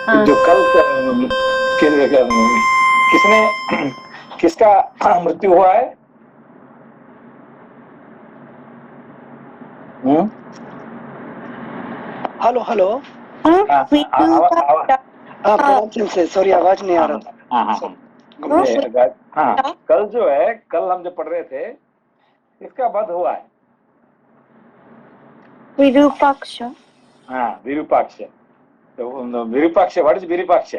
हाँ। जो कल किसने किसका मृत्यु हुआ है? हम्म। Hello hello. हाँ, प्रणाम से, सॉरी आवाज नहीं आ हाँ, रहा हाँ, हाँ, था। हाँ, कल जो है, कल हम जो पढ़ रहे थे, इसका वध हुआ है। विरूपाक्ष। हाँ, विरूपाक्ष। तो विरूपाक्ष, व्हाट इज विरूपाक्ष?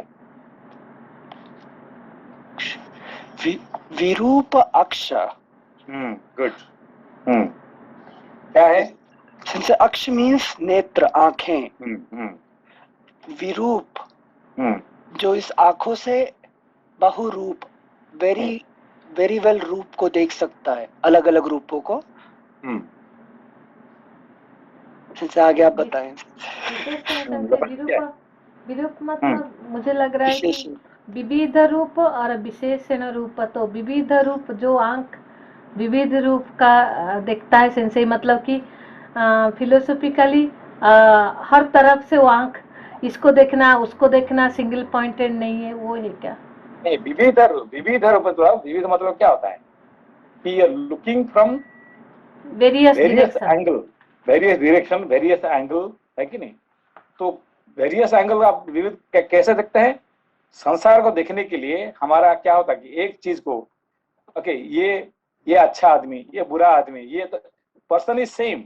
विरूप अक्ष। गुड। क्या है? सिंस अक्ष मीन्स नेत्र, आंखें। विरूप जो इस आंखों से बहुरूप, वेरी वेरी वेल रूप को देख सकता है, अलग अलग रूपों को। सिंस आगे आप बताएं। विरूप मतलब मुझे लग रहा है कि विविध रूप और विशेषण रूप। तो विविध रूप जो आंख विविध रूप का देखता है सेंसे, मतलब कि फिलोसॉफिकली हर तरफ से वो आंख, इसको देखना उसको देखना, सिंगल पॉइंटेड नहीं है, वो है क्या? नहीं, विविध रूप मतलब, विविध मतलब क्या होता है कि you are looking from various angle, various direction, various angle, है कि नहीं? तो वेरियस एंगल आप विविध कैसे देखते हैं? संसार को देखने के लिए हमारा क्या होता है कि एक चीज को, ओके, ये अच्छा आदमी, ये बुरा आदमी, ये तो पर्सन इज सेम,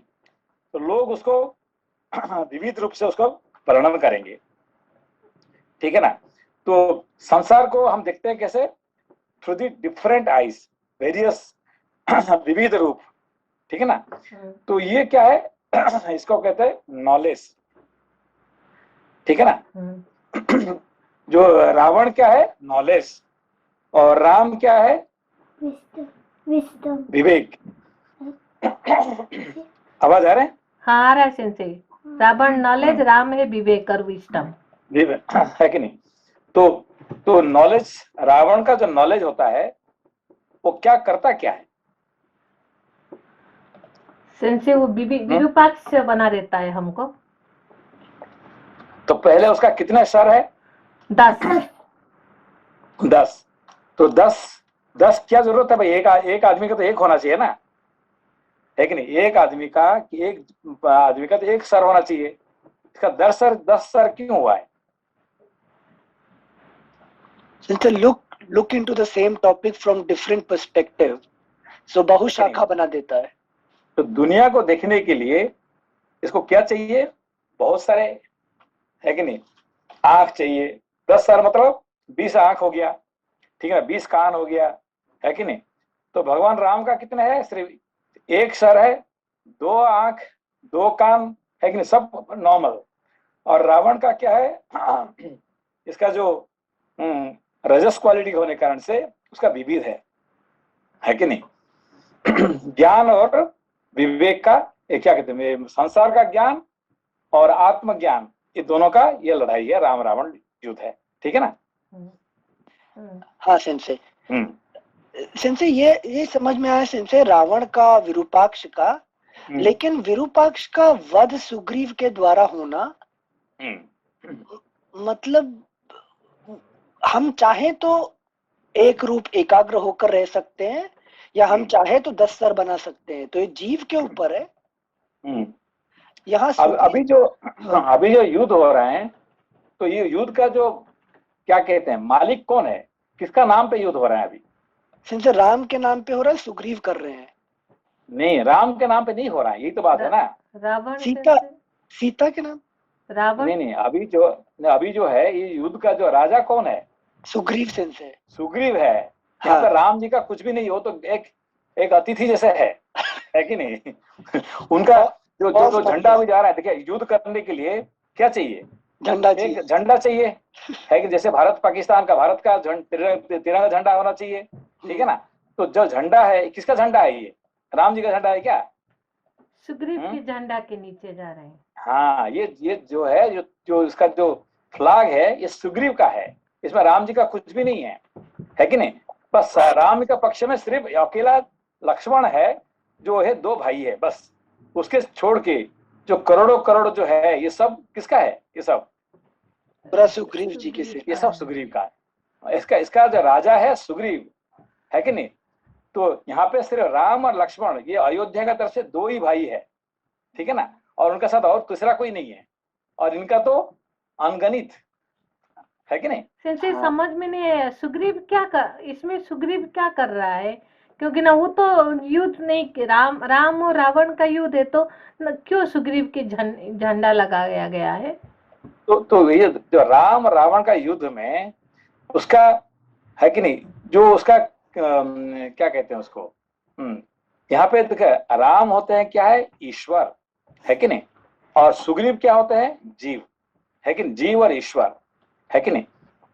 तो लोग उसको विविध रूप से उसको वर्णन करेंगे, ठीक है ना? तो संसार को हम देखते हैं कैसे? Through the different eyes, various विविध रूप, ठीक है ना? तो ये क्या है? इसको कहते हैं नॉलेज, ठीक है ना? जो रावण क्या है? नॉलेज। और राम क्या है? विवेक। आवाज आ रहे हैं? हाँ आ रहा है सेंसे। रावण नॉलेज, राम है विवेक और विजडम, है कि नहीं? तो नॉलेज, रावण का जो नॉलेज होता है वो क्या करता क्या है? सेंसे वो विरूपाक्ष बना देता है हमको। तो पहले उसका कितना सर है? 10। 10। तो 10 क्या जरूरत है भाई? एक आदमी का तो एक होना चाहिए ना, है कि नहीं? एक आदमी का तो एक सर होना चाहिए। इसका 10 सर क्यों हुआ है? Since look into the same topic from different perspective, so बहुशाखा बना देता है। तो दुनिया को देखने के लिए इसको क्या चाहिए? बहुत सारे, है कि नहीं? आंख चाहिए। 10 सर मतलब 20 आंख हो गया, ठीक है ना? 20 कान हो गया, है कि नहीं? तो भगवान राम का कितने है? सिर्फ एक सर है, 2 आंख, 2 कान, है कि नहीं? सब नॉर्मल। और रावण का क्या है? इसका जो रजस क्वालिटी होने के कारण से उसका विविध है कि नहीं? ज्ञान और विवेक का, ये क्या कहते हैं, संसार का ज्ञान और आत्मज्ञान, ये दोनों का ये लड़ाई है, राम रावण युद्ध है, ठीक है ना? हाँ सेंसे। सेंसे ये समझ में आया सेंसे, रावण का, विरूपाक्ष का। लेकिन विरूपाक्ष का वध सुग्रीव के द्वारा होना, मतलब हम चाहे तो एक रूप एकाग्र होकर रह सकते हैं, या हम चाहे तो 10 सर बना सकते हैं। तो ये जीव के ऊपर है। यहाँ अभी जो युद्ध हो रहा है, तो ये युद्ध का जो क्या कहते हैं, मालिक कौन है? किसका नाम पे युद्ध हो रहा है अभी? सिंसे राम के नाम पे हो रहा है, सुग्रीव कर रहे हैं। नहीं, राम के नाम पे नहीं हो रहा है, यही तो बात है ना। रावण, सीता के नाम। रावण नहीं, अभी जो है, ये युद्ध का जो राजा कौन है? सुग्रीव सेंसे। सुग्रीव है। यहाँ पे राम जी का कुछ भी नहीं हो, तो एक अतिथि जैसे है कि नहीं? उनका जो झंडा भी जा रहा है, देखिए, युद्ध करने के लिए क्या चाहिए? झंडा एक झंडा चाहिए, है कि जैसे भारत पाकिस्तान का, भारत का तिरंगा झंडा होना चाहिए, ठीक है ना? तो जो झंडा है, किसका झंडा है ये? राम जी का झंडा है क्या? सुग्रीव के झंडा के नीचे जा रहे हैं। हाँ, ये जो है, जो इसका जो फ्लैग है, ये सुग्रीव का है, इसमें राम जी का कुछ भी नहीं है कि नहीं? बस राम के पक्ष में सिर्फ अकेला लक्ष्मण है, जो है 2 भाई है बस। उसके छोड़ के जो करोड़ों करोड़ जो है, ये सब किसका है? ये सब पूरा सुग्रीव जी की ये सेना सब सुग्रीव का है। इसका जो राजा है सुग्रीव, है कि नहीं। तो यहाँ पे सिर्फ राम और लक्ष्मण, ये अयोध्या का तरफ से 2 ही भाई है, ठीक है ना, और उनके साथ और तीसरा कोई नहीं है, और इनका तो अनगणित है कि नहीं। सेंसे हाँ। समझ में नहीं आया सुग्रीव इसमें सुग्रीव क्या कर रहा है, क्योंकि ना वो तो युद्ध नहीं, राम और रावण का युद्ध है, तो क्यों सुग्रीव के झंडा लगाया गया है। तो ये जो राम रावण का युद्ध में उसका, है कि नहीं, जो उसका क्या कहते हैं उसको, यहाँ पे देखिए राम होते हैं क्या है, ईश्वर, है कि नहीं, और सुग्रीव क्या होते हैं, जीव, है कि नहीं, जीव और ईश्वर, है कि नहीं।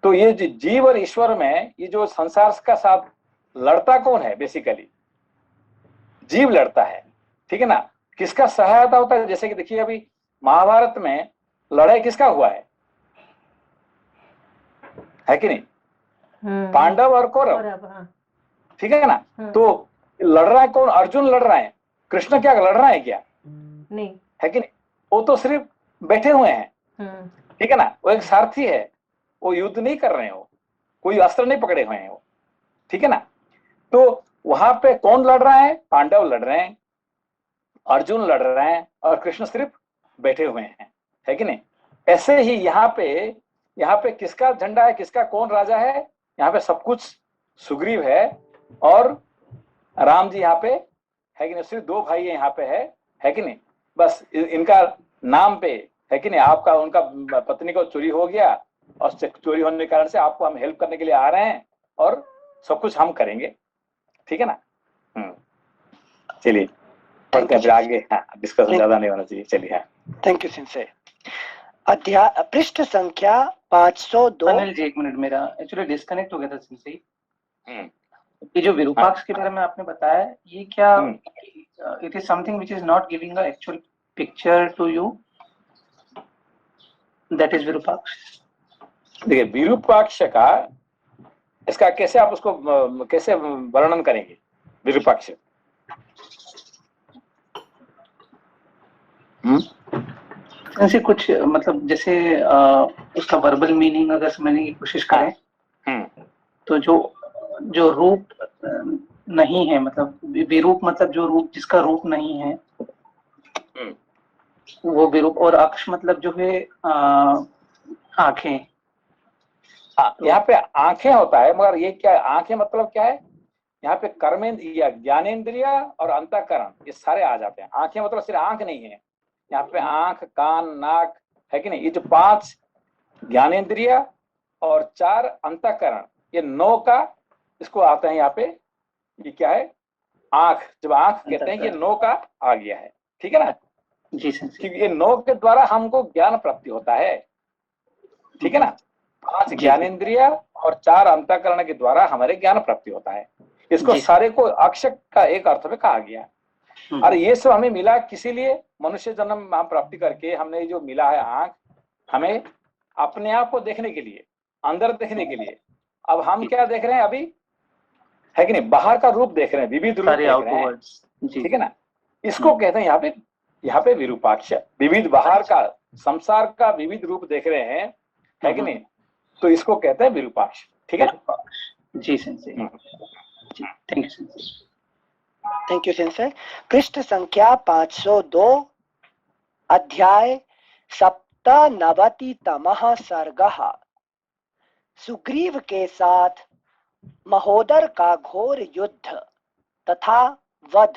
तो ये जीव और ईश्वर में ये जो संसार का साथ लड़ता कौन है, बेसिकली जीव लड़ता है, ठीक है ना। किसका सहायता होता है, जैसे कि देखिए अभी महाभारत में लड़ाई किसका हुआ है कि नहीं, पांडव और कौरव, हाँ। ठीक है ना। तो लड़ रहा है कौन, अर्जुन लड़ रहा है, कृष्ण क्या लड़ रहा है क्या, नहीं, है कि नहीं, वो तो सिर्फ बैठे हुए हैं, ठीक है ना, वो एक सारथी है, वो युद्ध नहीं कर रहे हो, कोई अस्त्र नहीं पकड़े हुए हैं वो, ठीक है ना। तो वहां पे कौन लड़ रहा है, पांडव लड़ रहे हैं, अर्जुन लड़ रहे हैं, और कृष्ण सिर्फ बैठे हुए हैं, है कि नहीं। ऐसे ही यहाँ पे किसका झंडा है, किसका कौन राजा है, यहाँ पे सब कुछ सुग्रीव है, और राम जी यहाँ पे, है कि नहीं, सिर्फ 2 भाई यहाँ पे है कि नहीं। बस इनका नाम पे, है कि नहीं, आपका उनका पत्नी को चोरी हो गया, और चोरी होने के कारण से आपको हम हेल्प करने के लिए आ रहे हैं, और सब कुछ हम करेंगे, ठीक है ना। चलिए पढ़ते हैं फिर आगे, डिस्कशन ज्यादा नहीं होना चाहिए, चलिए। Thank you sensei. अध्याय पृष्ठ संख्या 502। अनिल जी 1 मिनट, मेरा एक्चुअली डिस्कनेक्ट हो गया था सिंसे। ये जो विरूपाक्ष के बारे में आपने बताया, ये क्या it is something which is not giving a actual picture to you, that is Virupaksha. देखिए विरूपाक्ष का, इसका कैसे आप उसको कैसे वर्णन करेंगे, विरूपाक्ष। ऐसे कुछ मतलब जैसे उसका वर्बल मीनिंग अगर समझने की कोशिश करें, तो जो रूप नहीं है, मतलब विरूप मतलब जो रूप, जिसका रूप नहीं है, वो विरूप। और अक्ष मतलब जो है आंखें। यहाँ पे आंखें होता है, मगर ये क्या है, आंखें मतलब क्या है, यहाँ पे कर्मेंद्रिय, ज्ञानेन्द्रिय और अंतःकरण, ये सारे आ जाते हैं। आंखें मतलब सिर्फ आंख नहीं है, यहाँ पे आंख, कान, नाक, है कि नहीं, ये जो 5 ज्ञानेन्द्रिय और 4 अंतःकरण, ये 9 का इसको आता है यहाँ पे। ये क्या है, आंख, जब आंख कहते हैं, ये 9 का आ गया है, ठीक है ना जी सर। क्योंकि ये 9 के द्वारा हमको ज्ञान प्राप्ति होता है, ठीक है ना। 5 ज्ञानेन्द्रिय और 4 अंतःकरण के द्वारा हमारे ज्ञान प्राप्ति होता है। इसको सारे को अक्ष का एक अर्थ में कहा गया। और ये सब हमें मिला किसी लिए, मनुष्य जन्म हम प्राप्ति करके हमने जो मिला है आंख, हमें अपने आप को देखने के लिए, अंदर देखने के लिए। अब हम क्या देख रहे हैं अभी, है कि नहीं, बाहर का रूप देख रहे हैं, विविध रूप देख रहे हैं, ठीक है ना। इसको कहते हैं यहाँ पे विरूपाक्ष, विविध बाहर का, संसार का विविध रूप देख रहे हैं, है कि नहीं, तो इसको कहते हैं विरूपाक्ष, ठीक है। जी sensei, thank you sensei. Thank you sensei. पृष्ठ संख्या 502, अध्याय 97तमः सर्गः। सुग्रीव के साथ महोदर का घोर युद्ध तथा वध।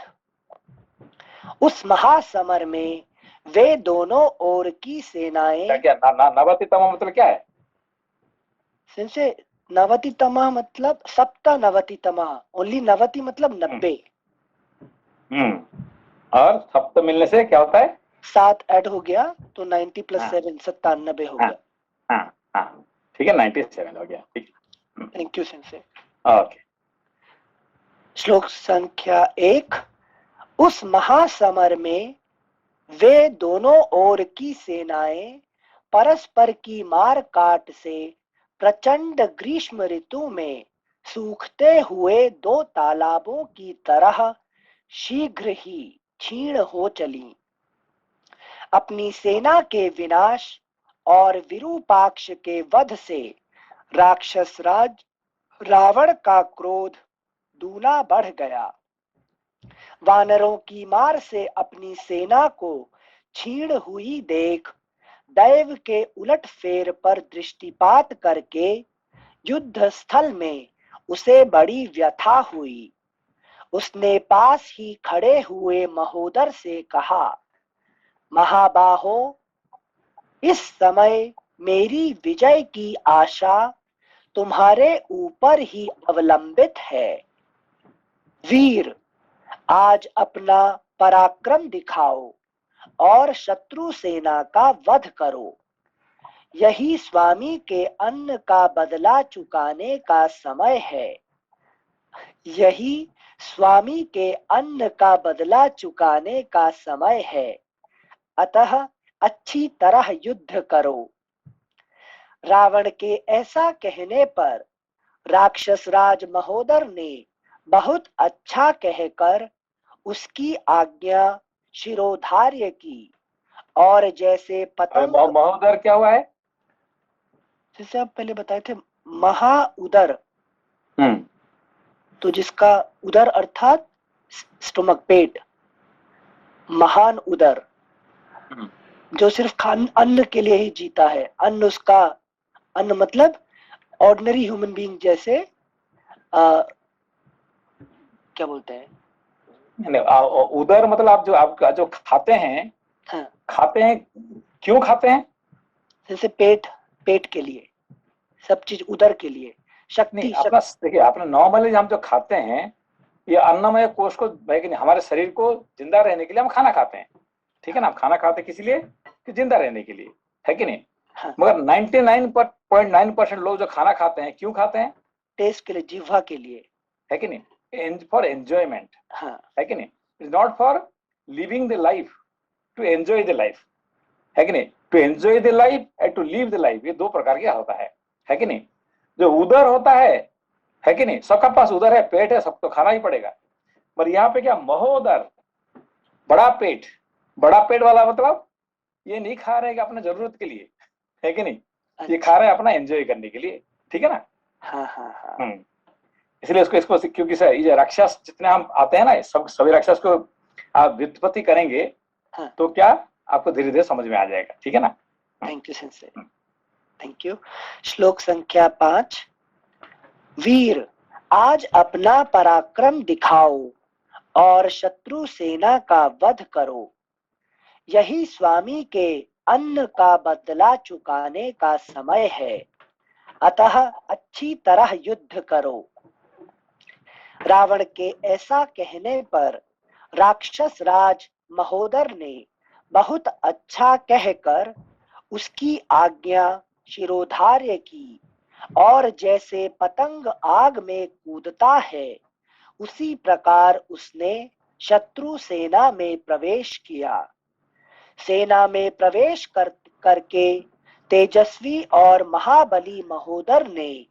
उस महासमर में वे दोनों ओर की सेनाएं, क्या नवतितम मतलब क्या है, सेंसे नवतितमः मतलब सप्तनवतितमः, ओनली नवति मतलब 90। और सप्त मिलने से क्या होता है, 7 ऐड हो गया तो 90 + 7 97 हो गया। हाँ ठीक है, 97 हो गया, ठीक है। Thank you sensei. ओके। श्लोक संख्या 1। उस महासमर में वे दोनों ओर की सेनाएं परस्पर की मार काट से प्रचंड ग्रीष्म ऋतु में सूखते हुए 2 तालाबों की तरह शीघ्र ही क्षीण हो चली। अपनी सेना के विनाश और विरूपाक्ष के वध से राक्षस राज रावण का क्रोध दूना बढ़ गया। वानरों की मार से अपनी सेना को छीण हुई देख दैव के उलट फेर पर दृष्टिपात करके युद्ध स्थल में उसे बड़ी व्यथा हुई। उसने पास ही खड़े हुए महोदर से कहा, महाबाहो, इस समय मेरी विजय की आशा तुम्हारे ऊपर ही अवलंबित है। वीर, आज अपना पराक्रम दिखाओ और शत्रु सेना का वध करो। यही स्वामी के अन्न का बदला चुकाने का समय है। यही स्वामी के अन्न का बदला चुकाने का समय है। अतः अच्छी तरह युद्ध करो। रावण के ऐसा कहने पर राक्षस राज महोदर ने बहुत अच्छा कहकर उसकी आज्ञा शिरोधार्य की और जैसे पतंग। महोदर क्या हुआ है? जैसे आप पहले बताए थे महाउदर, तो जिसका उदर अर्थात स्टोमक, पेट, महान उदर, जो सिर्फ अन्न के लिए ही जीता है। अन्न उसका, अन्न मतलब ऑर्डिनरी ह्यूमन बीइंग जैसे क्या बोलते हैं, उदर मतलब आप जो खाते हैं। हाँ, खाते हैं, क्यों खाते हैं? जैसे पेट के लिए, सब चीज उदर के लिए, शक्ति। अपना देखिए, अपने नॉर्मली हम जो खाते हैं ये अन्नमय कोश को, हमारे शरीर को जिंदा रहने के लिए हम खाना खाते हैं, ठीक है ना। हम खाना खाते किस लिए? कि जिंदा रहने के लिए, है कि नहीं? हाँ। मगर 99.9% लोग जो खाना खाते हैं क्यों खाते हैं? टेस्ट के लिए, जीवा के लिए, है कि नहीं? फॉर एंजॉयमेंट, हाँ, है कि नहीं? It's not for living the life, to enjoy the life, है कि नहीं? To enjoy the life and to live the life, ये दो प्रकार का होता है कि नहीं? जो उदर होता है कि नहीं? सबका पास उदर है, पेट है, सब तो खाना ही पड़ेगा। पर यहाँ पे क्या, महोदर, बड़ा पेट वाला मतलब ये नहीं खा रहे अपने जरूरत के लिए, है कि नहीं? अच्छा। ये खा रहे हैं अपना एंजॉय करने के लिए, ठीक है ना। हाँ हाँ हाँ। इसलिए इसको क्योंकि सर ये राक्षस जितने हम आते हैं ना, सभी राक्षस को आप व्युत्पत्ति करेंगे, हाँ। तो क्या आपको धीरे धीरे समझ में आ जाएगा, ठीक है ना। Thank you sensei, thank you. श्लोक संख्या 5। वीर, आज अपना पराक्रम दिखाओ और शत्रु सेना का वध करो। यही स्वामी के अन्न का बदला चुकाने का समय है। अतः अच्छी तरह युद्ध करो। रावण के ऐसा कहने पर राक्षस राज महोदर ने बहुत अच्छा कहकर उसकी आज्ञा शिरोधार्य की और जैसे पतंग आग में कूदता है उसी प्रकार उसने शत्रु सेना में प्रवेश किया। सेना में प्रवेश करके तेजस्वी और महाबली महोदर ने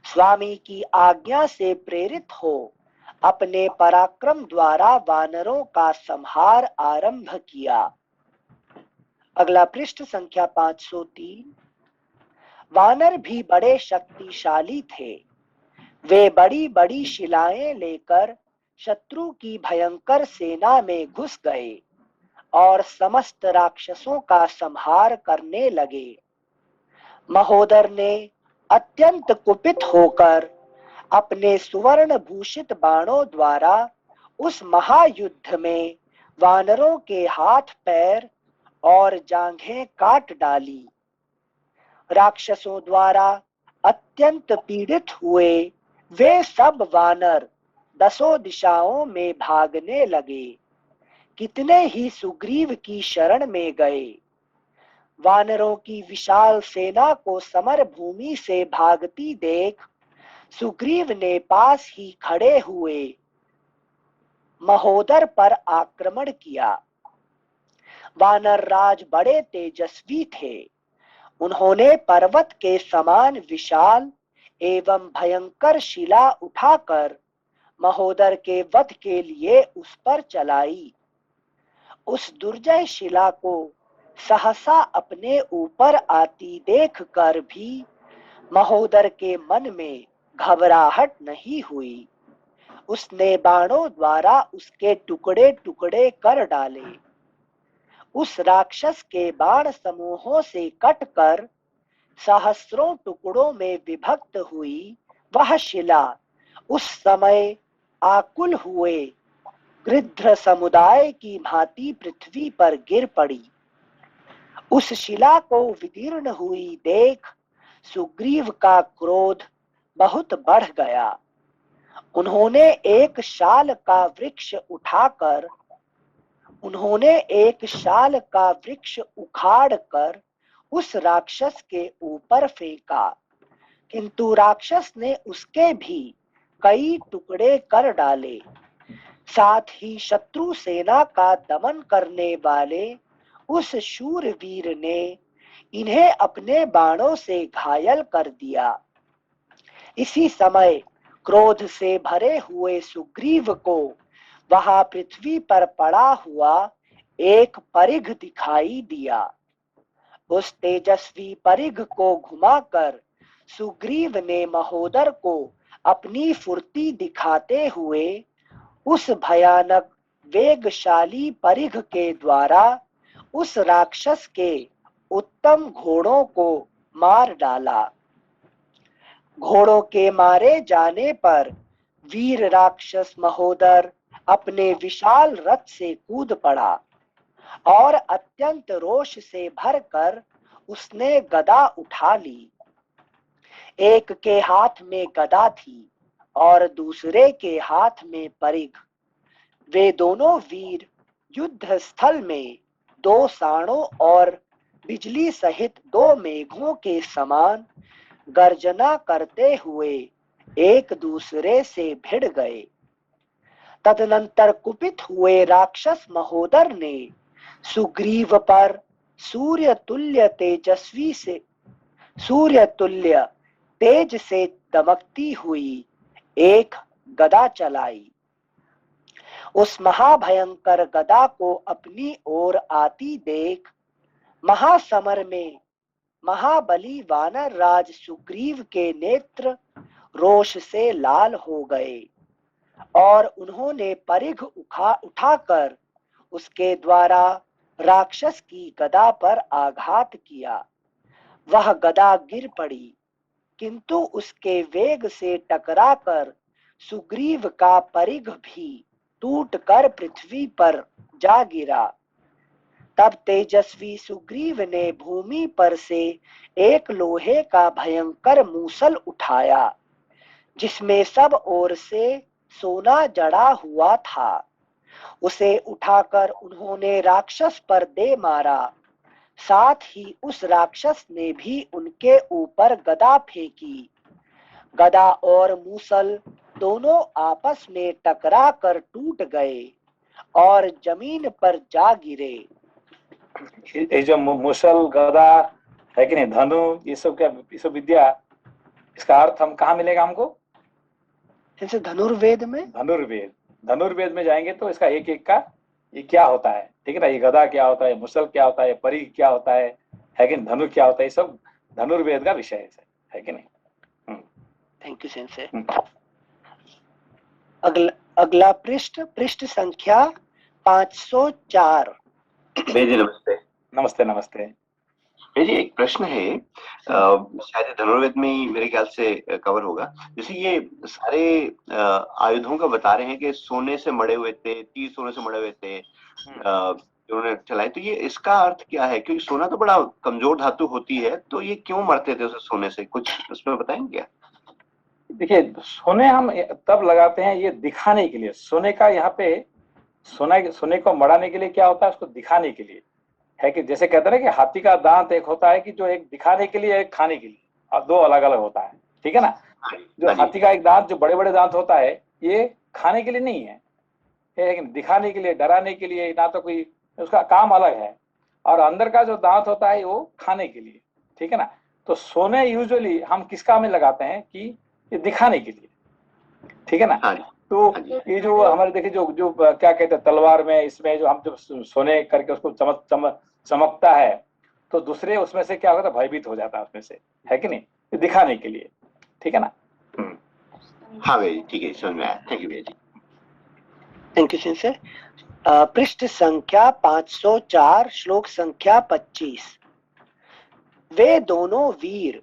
स्वामी की आज्ञा से प्रेरित हो अपने पराक्रम द्वारा वानरों का संहार आरंभ किया। अगला पृष्ठ संख्या 503। वानर भी बड़े शक्तिशाली थे। वे बड़ी बड़ी शिलाएं लेकर शत्रु की भयंकर सेना में घुस गए और समस्त राक्षसों का संहार करने लगे। महोदर ने अत्यंत कुपित होकर अपने सुवर्ण भूषित बाणों द्वारा उस महायुद्ध में वानरों के हाथ पैर और जांघें काट डाली। राक्षसों द्वारा अत्यंत पीड़ित हुए वे सब वानर दसों दिशाओं में भागने लगे। कितने ही सुग्रीव की शरण में गए। वानरों की विशाल सेना को समर भूमि से भागती देख सुग्रीव ने पास ही खड़े हुए महोदर पर आक्रमण किया। वानर राज बड़े तेजस्वी थे। उन्होंने पर्वत के समान विशाल एवं भयंकर शिला उठाकर महोदर के वध के लिए उस पर चलाई। उस दुर्जय शिला को सहसा अपने ऊपर आती देखकर भी महोदर के मन में घबराहट नहीं हुई। उसने बाणों द्वारा उसके टुकड़े टुकड़े कर डाले। उस राक्षस के बाण समूहों से कटकर सहस्रों टुकड़ों में विभक्त हुई वह शिला उस समय आकुल हुए गृध्र समुदाय की भांति पृथ्वी पर गिर पड़ी। उस शिला को विदीर्ण हुई देख सुग्रीव का क्रोध बहुत बढ़ गया। उन्होंने एक शाल का वृक्ष उखाड़ कर उस राक्षस के ऊपर फेंका, किंतु राक्षस ने उसके भी कई टुकड़े कर डाले। साथ ही शत्रु सेना का दमन करने वाले उस शूरवीर ने इन्हें अपने बाणों से घायल कर दिया। इसी समय क्रोध से भरे हुए सुग्रीव को वहां पृथ्वी पर पड़ा हुआ एक परिघ दिखाई दिया। उस तेजस्वी परिघ को घुमाकर सुग्रीव ने महोदर को अपनी फुर्ती दिखाते हुए उस भयानक वेगशाली परिघ के द्वारा उस राक्षस के उत्तम घोड़ों को मार डाला। घोड़ों के मारे जाने पर वीर राक्षस महोदर अपने विशाल रथ से कूद पड़ा और अत्यंत रोष से भरकर उसने गदा उठा ली। एक के हाथ में गदा थी और दूसरे के हाथ में परिघ। वे दोनों वीर युद्ध स्थल में दो साणों और बिजली सहित दो मेघों के समान गर्जना करते हुए एक दूसरे से भिड़ गए। तदनंतर कुपित हुए राक्षस महोदर ने सुग्रीव पर सूर्य तुल्य तेज से दमकती हुई एक गदा चलाई। उस महाभयंकर गदा को अपनी ओर आती देख महासमर में महाबली वानर राज सुग्रीव के नेत्र रोष से लाल हो गए और उन्होंने परिघ उठाकर उसके द्वारा राक्षस की गदा पर आघात किया। वह गदा गिर पड़ी, किंतु उसके वेग से टकराकर सुग्रीव का परिघ भी टूटकर पृथ्वी पर जा गिरा। तब तेजस्वी सुग्रीव ने भूमि पर से एक लोहे का भयंकर मूसल उठाया, जिसमें सब ओर से सोना जड़ा हुआ था। उसे उठाकर उन्होंने राक्षस पर दे मारा। साथ ही उस राक्षस ने भी उनके ऊपर गदा फेंकी। गदा और मूसल दोनों आपस में टकरा कर टूट गए और जमीन पर जा गिरे। ये जो मूसल गदा है कि नहीं, धनु, ये सब विद्या, इसका अर्थ हम कहाँ मिलेगा हमको? जैसे धनुर्वेद में जाएंगे तो इसका एक एक का ये क्या होता है, ठीक है ना। ये गदा क्या होता है, मुसल क्या होता है, परिघ क्या होता है कि नहीं, धनु क्या होता है, ये सब धनुर्वेद का विषय है कि नहीं। Thank you sensei. अगला पृष्ठ संख्या 504। जी नमस्ते। नमस्ते नमस्ते जी एक प्रश्न है, शायद धनुर्वेद में ही मेरे ख्याल से कवर होगा। जैसे ये सारे आयुधों का बता रहे हैं कि सोने से मड़े हुए थे, तीर सोने से मड़े हुए थे उन्होंने चलाए, तो ये इसका अर्थ क्या है? क्योंकि सोना तो बड़ा कमजोर धातु होती है, तो ये क्यों मरते थे उसे सोने से, कुछ उसमें बताएंगे क्या? देखिए, सोने हम तब लगाते हैं ये दिखाने के लिए। सोने का यहाँ पे सोने को मड़ाने के लिए क्या होता है, उसको दिखाने के लिए है कि जैसे कहते हैं ना कि हाथी का दांत एक होता है कि जो एक दिखाने के लिए, एक खाने के लिए, और दो अलग अलग होता है, ठीक है ना। जो हाथी का एक दांत, जो बड़े बड़े दांत होता है, ये खाने के लिए नहीं है, लेकिन दिखाने के लिए, डराने के लिए, ना तो कोई उसका काम अलग है। और अंदर का जो दांत होता है वो खाने के लिए, ठीक है ना। तो सोने यूजुअली हम किस काम में लगाते हैं कि ये दिखाने के लिए, ठीक है ना। तो ये जो हमारे देखिए जो क्या कहते हैं तलवार में, इसमें जो हम जब सोने करके उसको चमकता है तो दूसरे उसमें से क्या होता है, भयभीत हो जाता है उसमें से, है कि नहीं, दिखाने के लिए, ठीक है ना। हाँ भैया जी, ठीक है, समझ में आया। थैंक यू भैया जी। Thank you सिंसे। पृष्ठ संख्या 504 श्लोक संख्या 25। वे दोनों वीर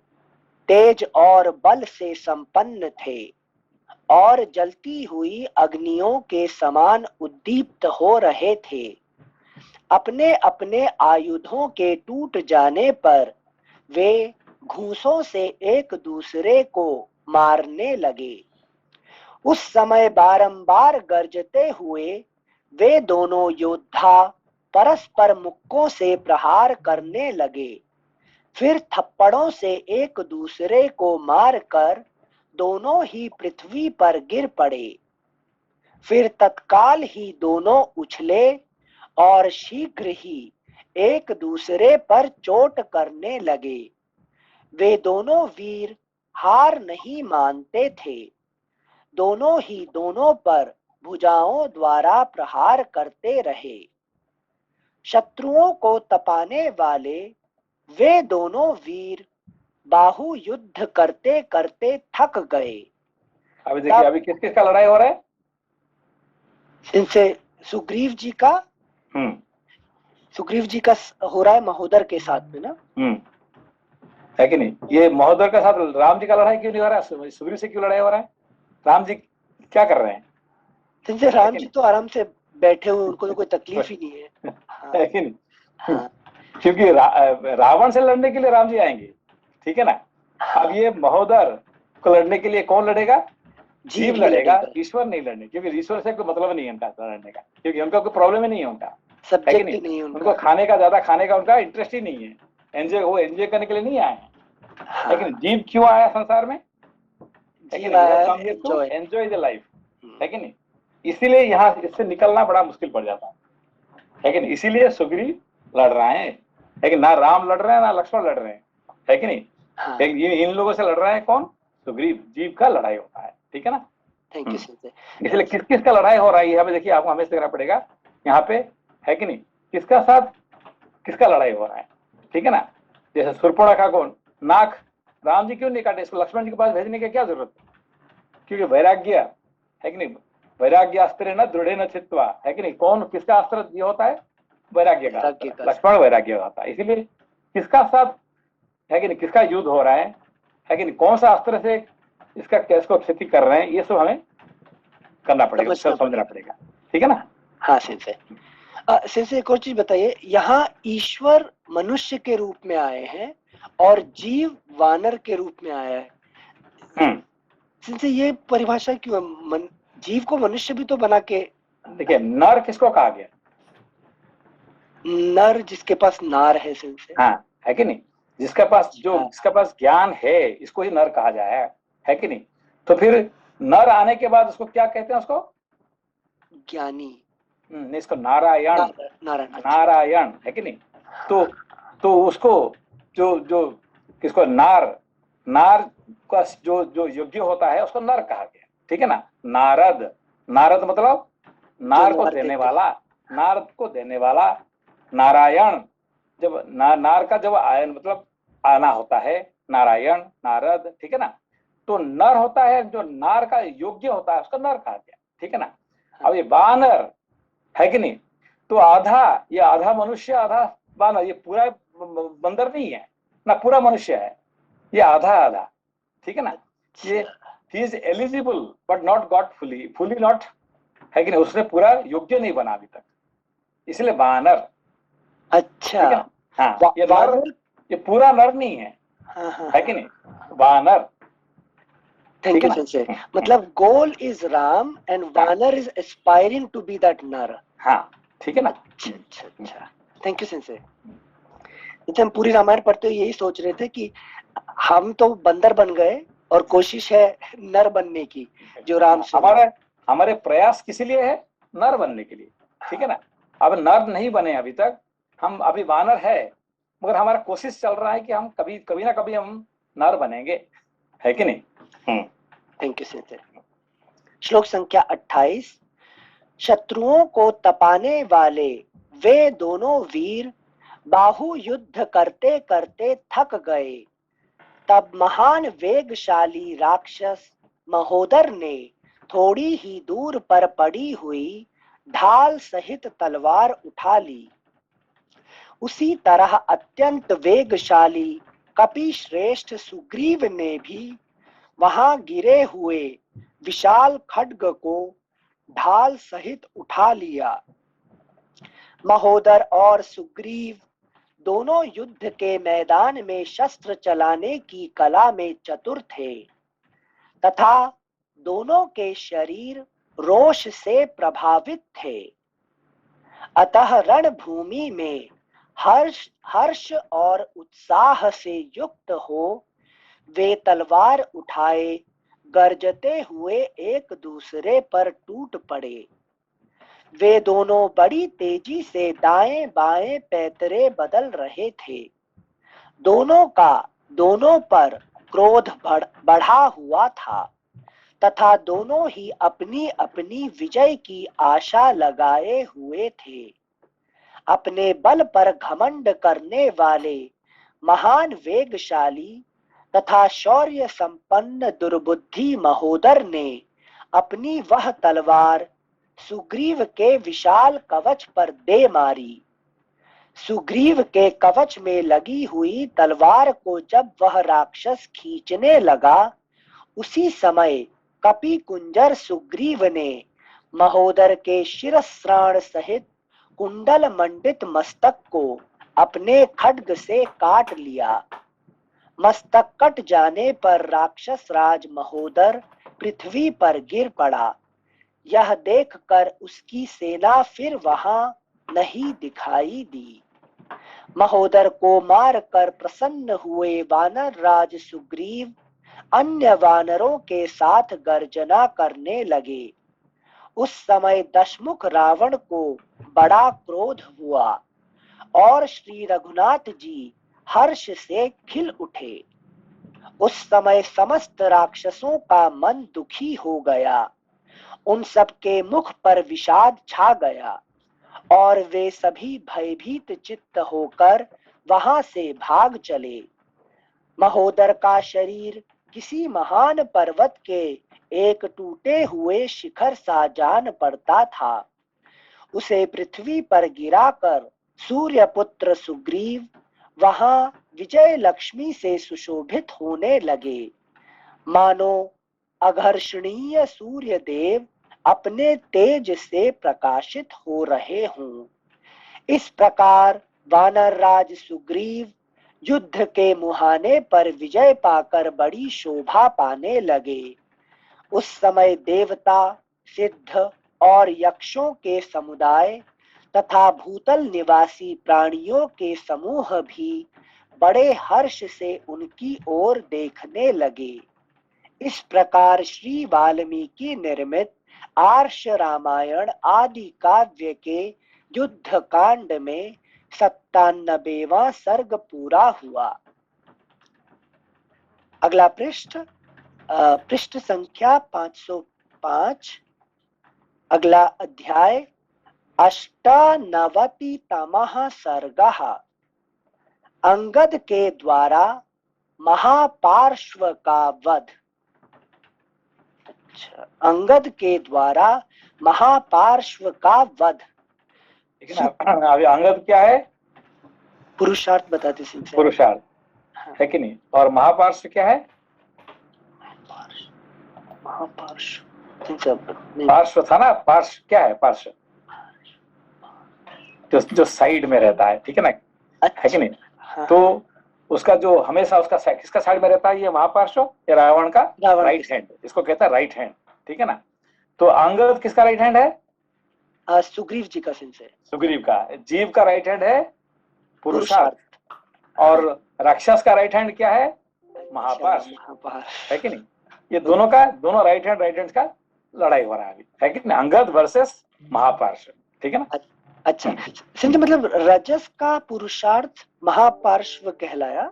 तेज और बल से संपन्न थे और जलती हुई अग्नियों के समान उद्दीप्त हो रहे थे। अपने अपने आयुधों के टूट जाने पर वे घूंसों से एक दूसरे को मारने लगे। उस समय बारंबार गरजते हुए वे दोनों योद्धा परस्पर मुक्कों से प्रहार करने लगे। फिर थप्पड़ों से एक दूसरे को मारकर दोनों ही पृथ्वी पर गिर पड़े। फिर तत्काल ही दोनों उछले और शीघ्र ही एक दूसरे पर चोट करने लगे। वे दोनों वीर हार नहीं मानते थे। दोनों ही दोनों पर भुजाओं द्वारा प्रहार करते रहे। शत्रुओं को तपाने वाले वे दोनों वीर बाहु युद्ध करते करते थक गए। अभी देखिए, अभी किस किस का लड़ाई हो रहा है? इनसे सुग्रीव जी का सुग्रीव जी का हो रहा है महोदर के साथ में ना। है कि नहीं? ये महोदर के साथ राम जी का लड़ाई क्यों नहीं हो रहा है? सुग्रीव से क्यों लड़ाई हो रहा है? राम जी क्या कर रहे हैं? इनसे राम जी तो आराम से बैठे हुए, उनको तो कोई तकलीफ ही नहीं है। हाँ। है कि नहीं? हाँ। क्योंकि रावण से लड़ने के लिए राम जी आएंगे, ठीक है ना। अब ये महोदर को लड़ने के लिए कौन लड़ेगा? जीव लड़ेगा, ईश्वर नहीं लड़ने, क्योंकि ईश्वर से कोई मतलब नहीं है उनका लड़ने का, क्योंकि उनका कोई प्रॉब्लम ही नहीं है उनका, सब्जेक्ट ही नहीं है उनको खाने का, ज्यादा खाने का उनका इंटरेस्ट ही नहीं है। एंजॉय, वो एंजॉय करने के लिए नहीं आए हैं। लेकिन जीव क्यों आया संसार में? एंजॉय द लाइफ, है कि नहीं। इसीलिए यहाँ इससे निकलना बड़ा मुश्किल पड़ जाता है कि नहीं। इसीलिए सुग्रीव लड़ रहे हैं, लेकिन ना राम लड़ रहे हैं ना लक्ष्मण लड़ रहे हैं, है कि नहीं। लेकिन ये इन लोगों से लड़ रहे हैं कौन? सुग्रीव। जीव का लड़ाई होता है, ठीक है ना। Thank you. इसलिए किस किस का लड़ाई हो रहा है हमें देखिए, आपको हमें देखना पड़ेगा यहाँ पे, है कि नहीं। किसका साथ किसका लड़ाई हो रहा है, ठीक है ना। जैसे शूर्पणखा को नाक राम जी क्यों नहीं काटे, इसको लक्ष्मण जी के पास भेजने की क्या जरूरत? क्योंकि वैराग्य, है कि नहीं, वैराग्य अस्त्र न दृढ़ न चित्वा, है कि नहीं। कौन किसका अस्त्र ये होता है? वैराग्य का। लक्ष्मण वैराग्य होता है। इसीलिए किसका साथ, है कि नहीं, किसका युद्ध हो रहा है कि नहीं, कौन सा अस्त्र से इसका कैसे क्षति कर रहे हैं, ये सब हमें करना पड़ेगा, समझना पड़ेगा, ठीक है ना। हाँ सिंसे एक और चीज बताइए, यहाँ ईश्वर मनुष्य के रूप में आए हैं और जीव वानर के रूप में आया है। सिंसे ये परिभाषा क्यों? जीव को मनुष्य भी तो बना के। देखिए, नर किसको कहा गया? नर जिसके पास नार है सिंसे। हाँ, है कि नहीं। जिसके पास ज्ञान है, इसको ही नर कहा जाए, है कि नहीं। तो फिर नर आने के बाद उसको क्या कहते हैं? उसको ज्ञानी। नहीं, इसको नारायण। नारायण, है कि नहीं। तो उसको जो किसको नार का जो योग्य होता है उसको नर कहा गया, ठीक है ना। नारद मतलब नार को देने वाला, नारद को देने वाला। नारायण, जब नार का जब आयन मतलब आना होता है, नारायण, नारद, ठीक है ना। तो नर होता है जो नार का योग्य होता है, उसका नर कहा गया, ठीक है ना। अब ये वानर, है कि नहीं, तो ये आधा मनुष्य आधा वानर, ये पूरा बंदर नहीं है ना, पूरा मनुष्य है, ये आधा, ठीक है ना। ये he is eligible but not got fully not, है कि नहीं, उसने पूरा योग्य नहीं बना अभी तक, इसलिए वानर। अच्छा, हाँ, ये पूरा नर नहीं है, है कि नहीं, वानर। Thank you Sanjay. मतलब goal is Ram and vanar is aspiring to be that nar. हाँ, ठीक है ना। अच्छा, थैंक यू संजय। हम पूरी रामायण पढ़ते हुए यही सोच रहे थे कि हम तो बंदर बन गए और कोशिश है नर बनने की, जो राम से। हमारे प्रयास किस लिए है? नर बनने के लिए, ठीक है ना। अब नर नहीं बने अभी तक, हम अभी वानर है, मगर हमारा कोशिश चल रहा है कि हम कभी ना कभी हम नर बनेंगे, है कि नहीं। Thank you Sanjay. श्लोक संख्या 28। शत्रुओं को तपाने वाले वे दोनों वीर बाहु युद्ध करते करते थक गए। तब महान वेगशाली राक्षस महोदर ने थोड़ी ही दूर पर पड़ी हुई ढाल सहित तलवार उठा ली। उसी तरह अत्यंत वेगशाली कपि श्रेष्ठ सुग्रीव ने भी वहां गिरे हुए विशाल खड्ग को ढाल सहित उठा लिया। महोदर और सुग्रीव दोनों युद्ध के मैदान में शस्त्र चलाने की कला में चतुर थे तथा दोनों के शरीर रोष से प्रभावित थे। अतः रणभूमि में हर्ष और उत्साह से युक्त हो वे तलवार उठाए गरजते हुए एक दूसरे पर टूट पड़े। वे दोनों बड़ी तेजी से दाएं बाएं पैतरे बदल रहे थे। दोनों का दोनों पर क्रोध बढ़ा हुआ था तथा दोनों ही अपनी अपनी विजय की आशा लगाए हुए थे। अपने बल पर घमंड करने वाले महान वेगशाली तथा शौर्य संपन्न दुर्बुद्धि महोदर ने अपनी वह तलवार सुग्रीव के विशाल कवच पर दे मारी। सुग्रीव के कवच में लगी हुई तलवार को जब वह राक्षस खींचने लगा, उसी समय कपि कुंजर सुग्रीव ने महोदर के शिरस्त्राण सहित कुंडल मंडित मस्तक को अपने खड्ग से काट लिया। मस्तक कट जाने पर राक्षस राज महोदर पृथ्वी पर गिर पड़ा। यह देखकर उसकी सेना फिर वहां नहीं दिखाई दी। महोदर को मारकर प्रसन्न हुए वानर राज सुग्रीव अन्य वानरों के साथ गर्जना करने लगे। उस समय दशमुख रावण को बड़ा क्रोध हुआ और श्री रघुनाथ जी हर्ष से खिल उठे। उस समय समस्त राक्षसों का मन दुखी हो गया। उन सब के मुख पर विषाद छा गया और वे सभी भयभीत चित्त होकर वहां से भाग चले। महोदर का शरीर किसी महान पर्वत के एक टूटे हुए शिखर सा जान पड़ता था। उसे पृथ्वी पर गिराकर सूर्यपुत्र सुग्रीव वहां विजय लक्ष्मी से सुशोभित होने लगे, मानो अघर्षणीय सूर्य देव अपने तेज से प्रकाशित हो रहे हों। इस प्रकार वानर राज सुग्रीव युद्ध के मुहाने पर विजय पाकर बड़ी शोभा पाने लगे। उस समय देवता, सिद्ध और यक्षों के समुदाय तथा भूतल निवासी प्राणियों के समूह भी बड़े हर्ष से उनकी ओर देखने लगे। इस प्रकार श्री वाल्मीकि निर्मित आर्ष रामायण आदि काव्य के युद्ध कांड में 97वां सर्ग पूरा हुआ। अगला पृष्ठ पृष्ठ संख्या 505। अगला अध्याय 98तमः सर्गः। अंगद के द्वारा महापार्श्व का वध। अच्छा, अंगद के द्वारा महापार्श्व का वध। अभी अंगद क्या है? पुरुषार्थ बताते सिंह साहब। पुरुषार्थ है कि नहीं? और महापार्श्व क्या है? महापार्श्व पार्श्व था ना, पार्श्व क्या है? पार्श्व जो साइड में रहता है, ठीक है ना? है कि नहीं? हाँ। तो उसका जो हमेशा उसका किसका साइड में रहता है? ये महापार्श्व या रावण का राइट हैंड, इसको कहता है राइट हैंड, ठीक है ना? तो अंगद किसका राइट हैंड है? सुग्रीव जी का सिंह से। सुग्रीव का। जीव का राइट हैंड है पुरुषार्थ और राक्षस का राइट हैंड क्या है? महापार्श्व, है कि नहीं? ये दोनों राइट हैंड का लड़ाई हो रहा है अभी, है कि नहीं? अंगद वर्सेस महापार्श्व, ठीक है ना? अच्छा सिंह, मतलब रजस का पुरुषार्थ महापार्श्व कहलाया।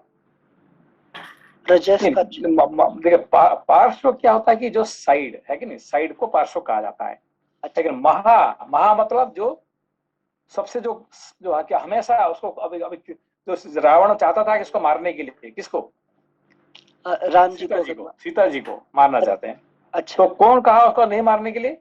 रजस का देखिए पार्श्व क्या होता है कि जो साइड है कि नहीं, साइड को पार्श्व कहा जाता है। लेकिन महा मतलब जो सबसे जो जो है कि हमेशा उसको अभी अभी जो रावण चाहता था कि इसको मारने के लिए, किसको? राम जी सीता जी को मारना चाहते हैं। अच्छा, तो कौन कहा उसको नहीं मारने के लिए?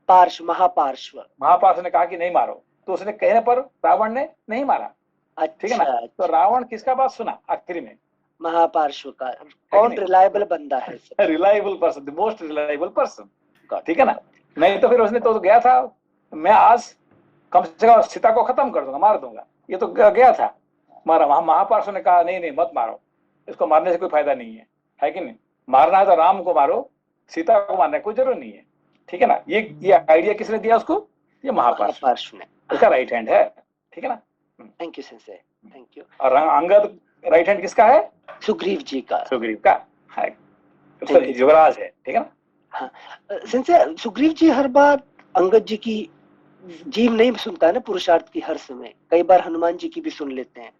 महापार्श्व ने कहा कि नहीं मारो, तो उसने कहने पर रावण ने नहीं मारा। ठीक है ना? तो रावण किसका बात सुना आखिरी में? महापार्श्व का। कौन रिलायबल बंदा है? Reliable person, the most reliable person. ठीक है ना? नहीं तो फिर उसने तो गया था, मैं आज कम से कम सीता को खत्म कर दूंगा, मार दूंगा, ये तो गया था मारा। वहां महापार्श्व ने कहा नहीं नहीं मत मारो, इसको मारने से कोई फायदा नहीं है कि नहीं? मारना है तो राम को मारो, सीता को मारने की कोई जरूरत नहीं है। ठीक है ना? ये आइडिया किसने दिया उसको? ये महापार्श्व ने, उसका राइट हैंड है। ठीक है ना? Thank you sensei, thank you. और अंगद राइट हैंड किसका है? सुग्रीव जी का। सुग्रीव का है, युवराज है। ठीक है ना? हाँ सेंसे, सुग्रीव जी हर बार अंगद जी की जीव नहीं सुनता है ना, पुरुषार्थ की हर समय, कई बार हनुमान जी की भी सुन लेते हैं।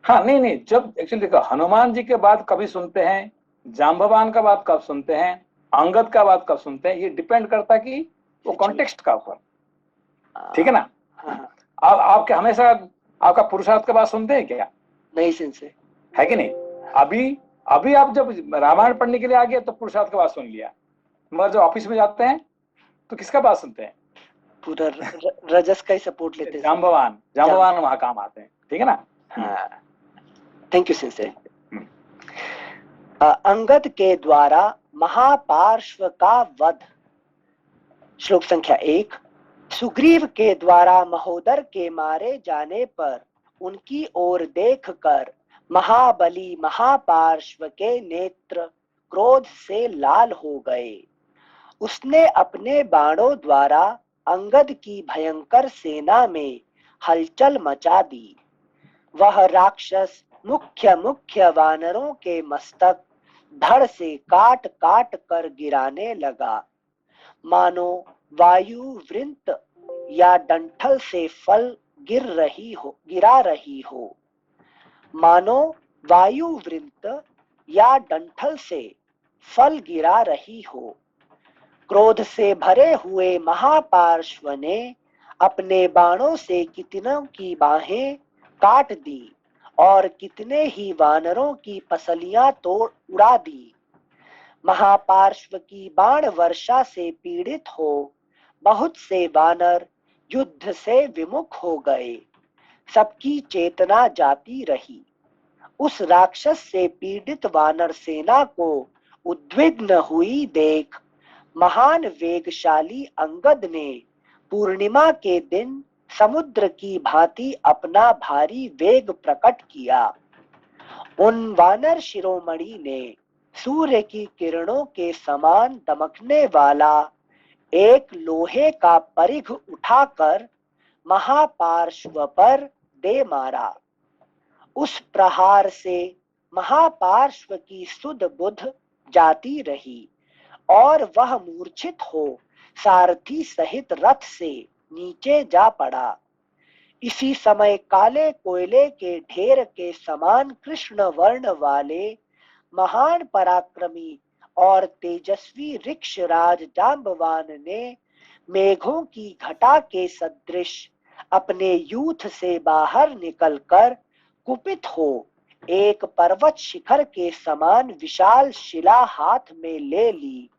हाँ नहीं, जब एक्चुअली देखो हनुमान जी के बाद कभी सुनते हैं, जाम्बवान का बात कब सुनते हैं, अंगद का बात कब सुनते हैं, ये डिपेंड करता कि वो कॉन्टेक्स्ट का ऊपर। ठीक है ना? आप आपके हमेशा आपका पुरुषार्थ का बात सुनते हैं क्या? नहीं सेंसे, है कि नहीं? अभी आप जब रामायण पढ़ने के लिए आ गए तो पुरुषार्थ का बात सुन लिया, मगर जब ऑफिस में जाते हैं तो किसका बात सुनते हैं? पूरा रजस का ही सपोर्ट लेते हैं। जाम्बवान वहां काम आते हैं। ठीक है ना? हाँ, थैंक यू सेंसे। अंगद के द्वारा महापार्श्व का वध। श्लोक संख्या 1। सुग्रीव के द्वारा महोदर के मारे जाने पर उनकी ओर देखकर महाबली महापार्श्व के नेत्र क्रोध से लाल हो गए। उसने अपने बाणों द्वारा अंगद की भयंकर सेना में हलचल मचा दी। वह राक्षस मुख्य वानरों के मस्तक धड़ से काट काट कर गिराने लगा, मानो वायु वृंत या डंठल से फल गिरा रही हो। मानो वायु वृंत या डंठल से फल गिरा रही हो। क्रोध से भरे हुए महापार्श्व ने अपने बाणों से कितनों की बाहें काट दी और कितने ही वानरों की पसलियां तोड़ उड़ा दी। महापार्श्व की बाण वर्षा से पीड़ित हो बहुत से वानर युद्ध से विमुख हो गए। सबकी चेतना जाती रही। उस राक्षस से पीड़ित वानर सेना को उद्विग्न हुई देख महान वेगशाली अंगद ने पूर्णिमा के दिन समुद्र की भांति अपना भारी वेग प्रकट किया। उन वानर शिरोमणि ने सूर्य की किरणों के समान दमकने वाला एक लोहे का परिघ उठाकर महापार्श्व पर दे मारा। उस प्रहार से महापार्श्व की सुध बुध जाती रही और वह मूर्छित हो सारथी सहित रथ से नीचे जा पड़ा। इसी समय काले कोयले के ढेर के समान कृष्ण वर्ण वाले महान पराक्रमी और तेजस्वी ऋक्षराज जाम्बवान ने मेघों की घटा के सदृश अपने यूथ से बाहर निकलकर कुपित हो एक पर्वत शिखर के समान विशाल शिला हाथ में ले ली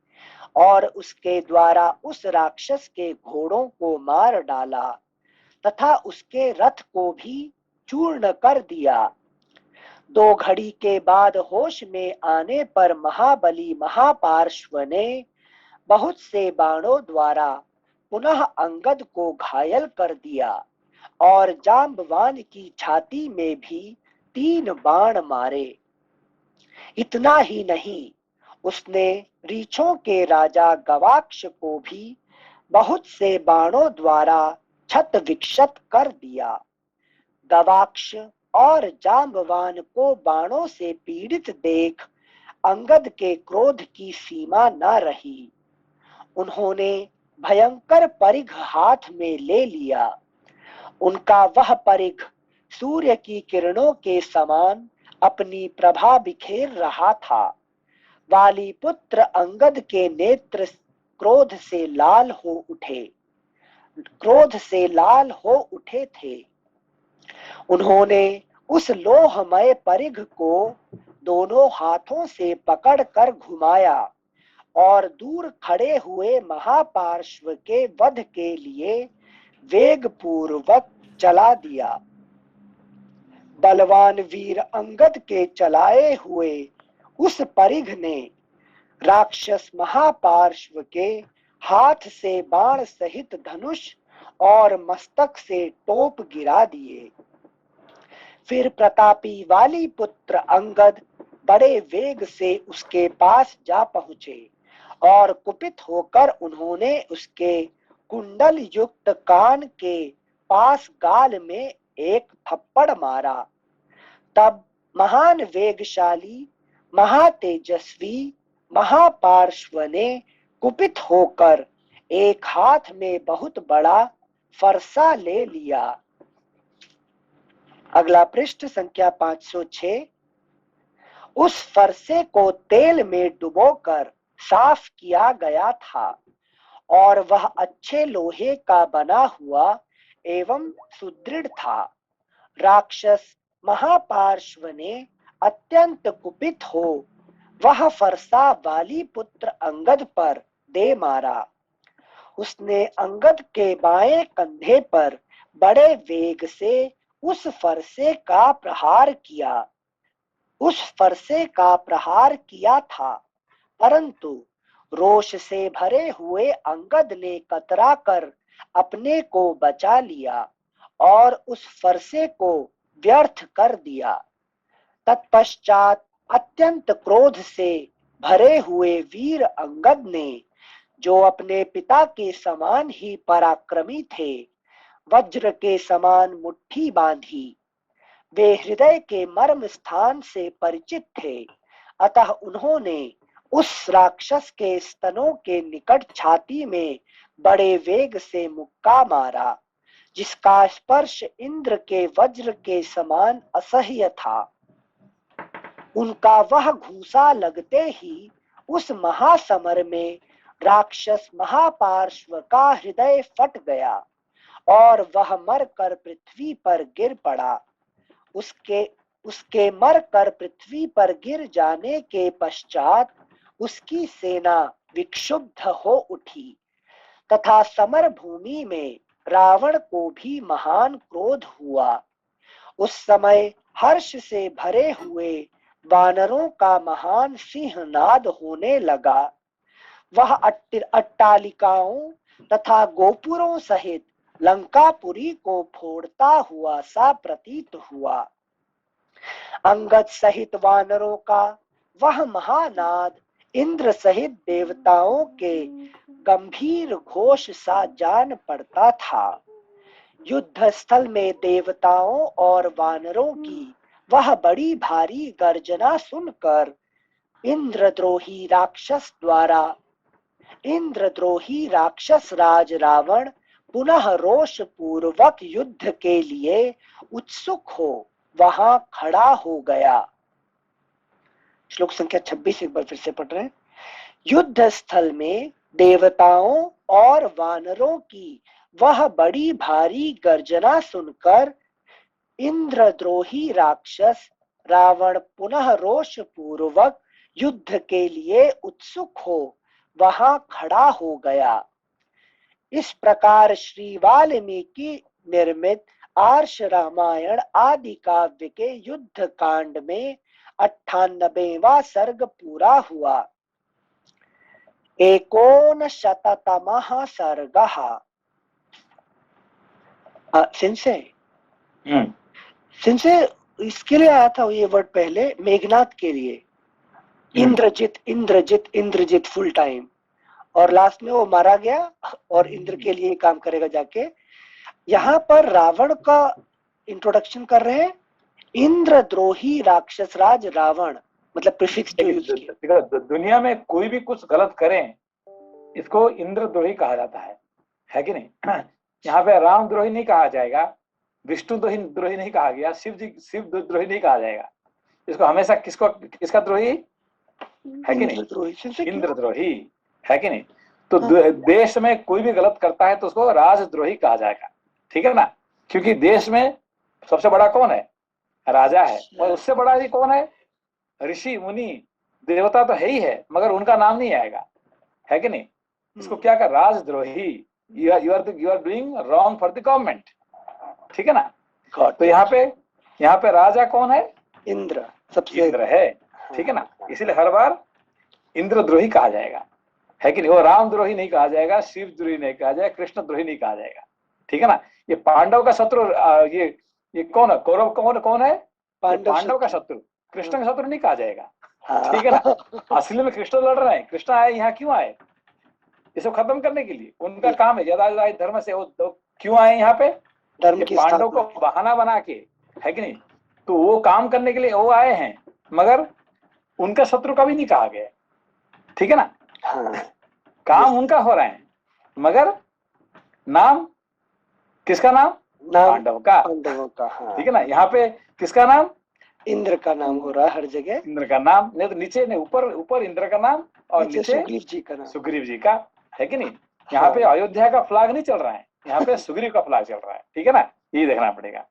और उसके द्वारा उस राक्षस के घोड़ों को मार डाला तथा उसके रथ को भी चूर्ण कर दिया। 2 घड़ी के बाद होश में आने पर महाबली महापार्श्व ने बहुत से बाणों द्वारा पुनः अंगद को घायल कर दिया और जाम्बवान की छाती में भी 3 बाण मारे। इतना ही नहीं, उसने रीछों के राजा गवाक्ष को भी बहुत से बाणों द्वारा छत विक्षत कर दिया। गवाक्ष और जाम्बवान को बाणों से पीड़ित देख अंगद के क्रोध की सीमा न रही। उन्होंने भयंकर परिघ हाथ में ले लिया। उनका वह परिघ सूर्य की किरणों के समान अपनी प्रभा बिखेर रहा था। वाली पुत्र अंगद के नेत्र क्रोध से लाल हो उठे। क्रोध से लाल हो उठे थे। उन्होंने उस लोहमय परिघ को दोनों हाथों से पकड़कर घुमाया और दूर खड़े हुए महापार्श्व के वध के लिए वेग पूर्वक चला दिया। बलवान वीर अंगद के चलाए हुए उस परिघ ने राक्षस महापार्श्व के हाथ से बाण सहित धनुष और मस्तक से टोप गिरा दिए। फिर प्रतापी वाली पुत्र अंगद बड़े वेग से उसके पास जा पहुंचे और कुपित होकर उन्होंने उसके कुंडल युक्त कान के पास गाल में एक थप्पड़ मारा। तब महान वेगशाली महातेजस्वी महापार्श्व ने कुपित होकर एक हाथ में बहुत बड़ा फरसा ले लिया। अगला पृष्ठ संख्या 506। उस फरसे को तेल में डुबोकर साफ किया गया था और वह अच्छे लोहे का बना हुआ एवं सुदृढ़ था। राक्षस महापार्श्व ने अत्यंत कुपित हो वह फरसा वाली पुत्र अंगद पर दे मारा। उसने अंगद के बाएं कंधे पर बड़े वेग से उस फरसे का प्रहार किया था, परंतु रोष से भरे हुए अंगद ने कतरा कर अपने को बचा लिया और उस फरसे को व्यर्थ कर दिया। तत्पश्चात अत्यंत क्रोध से भरे हुए वीर अंगद ने, जो अपने पिता के समान ही पराक्रमी थे, वज्र के समान मुट्ठी बांधी। वे हृदय के मर्म स्थान से परिचित थे, अतः उन्होंने उस राक्षस के स्तनों के निकट छाती में बड़े वेग से मुक्का मारा, जिसका स्पर्श इंद्र के वज्र के समान असह्य था। उनका वह घूंसा लगते ही उस महासमर में राक्षस महापार्श्व का हृदय फट गया और वह मरकर पृथ्वी पर गिर पड़ा। उसके मरकर पृथ्वी पर गिर जाने के पश्चात उसकी सेना विक्षुब्ध हो उठी तथा समर भूमि में रावण को भी महान क्रोध हुआ। उस समय हर्ष से भरे हुए वानरों का महान सिंहनाद होने लगा। वह अट्टालिकाओं तथा गोपुरों सहित लंकापुरी को फोड़ता हुआ सा प्रतीत हुआ। अंगद सहित वानरों का वह महानाद इंद्र सहित देवताओं के गंभीर घोष सा जान पड़ता था। युद्ध स्थल में देवताओं और वानरों की वह बड़ी भारी गर्जना सुनकर इंद्रद्रोही राक्षस राज रावण पुनः रोष पूर्वक युद्ध के लिए उत्सुक हो वहां खड़ा हो गया। श्लोक संख्या 26 एक बार फिर से पढ़ रहे हैं। युद्ध स्थल में देवताओं और वानरों की वह बड़ी भारी गर्जना सुनकर इंद्रद्रोही राक्षस रावण पुनः रोष पूर्वक युद्ध के लिए उत्सुक हो वहां खड़ा हो गया। इस प्रकार श्री वाल्मीकि निर्मित आर्ष रामायण आदि काव्य के युद्ध कांड में 98वां सर्ग पूरा हुआ। 59तमः सर्गः। सिंसे इसके लिए आया था ये वर्ड पहले मेघनाथ के लिए, इंद्रजित फुल टाइम, और लास्ट में वो मारा गया और इंद्र के लिए काम करेगा जाके। यहाँ पर रावण का इंट्रोडक्शन कर रहे हैं, इंद्रद्रोही राक्षस राज रावण, मतलब प्रीफिक्स यूज किया। दुनिया में कोई भी कुछ गलत करें इसको इंद्रद्रोही कहा जाता है कि नहीं? यहाँ पे रामद्रोही नहीं कहा जाएगा, विष्णु द्रोही नहीं कहा गया, शिव द्रोही नहीं कहा जाएगा। इसको हमेशा किसका द्रोही है कि नहीं? इंद्रद्रोही है कि नहीं? तो देश में कोई भी गलत करता है तो उसको राजद्रोही कहा जाएगा, ठीक है ना, क्योंकि देश में सबसे बड़ा कौन है, राजा है, और उससे बड़ा भी कौन है, ऋषि मुनि देवता तो है ही है, मगर उनका नाम नहीं आएगा, है कि नहीं। इसको क्या कर, राजद्रोही, you are doing wrong for the government, ठीक है ना। तो यहाँ पे राजा कौन है, इंद्र, सबसे इंद्र है, ठीक है ना, इसलिए हर बार इंद्रद्रोही कहा जाएगा, है कि नहीं। वो रामद्रोही नहीं कहा जाएगा, शिवद्रोही नहीं कहा जाएगा, कृष्णद्रोही नहीं कहा जाएगा, ठीक है ना। ये पांडव का शत्रु, ये कौन है, कौरव कौन है, पांडव का शत्रु, कृष्ण का शत्रु नहीं कहा जाएगा, ठीक है ना। असली में कृष्ण लड़ रहे हैं, कृष्ण आए यहाँ क्यों आए, इसको खत्म करने के लिए, उनका काम है यदा धर्म से, वो क्यों आए यहाँ पे, पांडव को बहाना बना के, है कि नहीं। तो वो काम करने के लिए वो आए हैं, मगर उनका शत्रु कभी नहीं कहा गया, ठीक है ना। काम उनका हो रहा है, मगर नाम किसका, नाम पांडव का, ठीक है ना। यहाँ पे किसका नाम, इंद्र का नाम हो रहा है हर जगह, इंद्र का नाम, नहीं तो नीचे नहीं, ऊपर इंद्र का नाम और नीचे सुग्रीव जी का नाम, सुग्रीव जी का, है कि नहीं। यहाँ पे अयोध्या का फ्लैग नहीं चल रहा है, यहाँ पे सुग्रीव का फ्लैग चल रहा है, ठीक है ना, ये देखना पड़ेगा।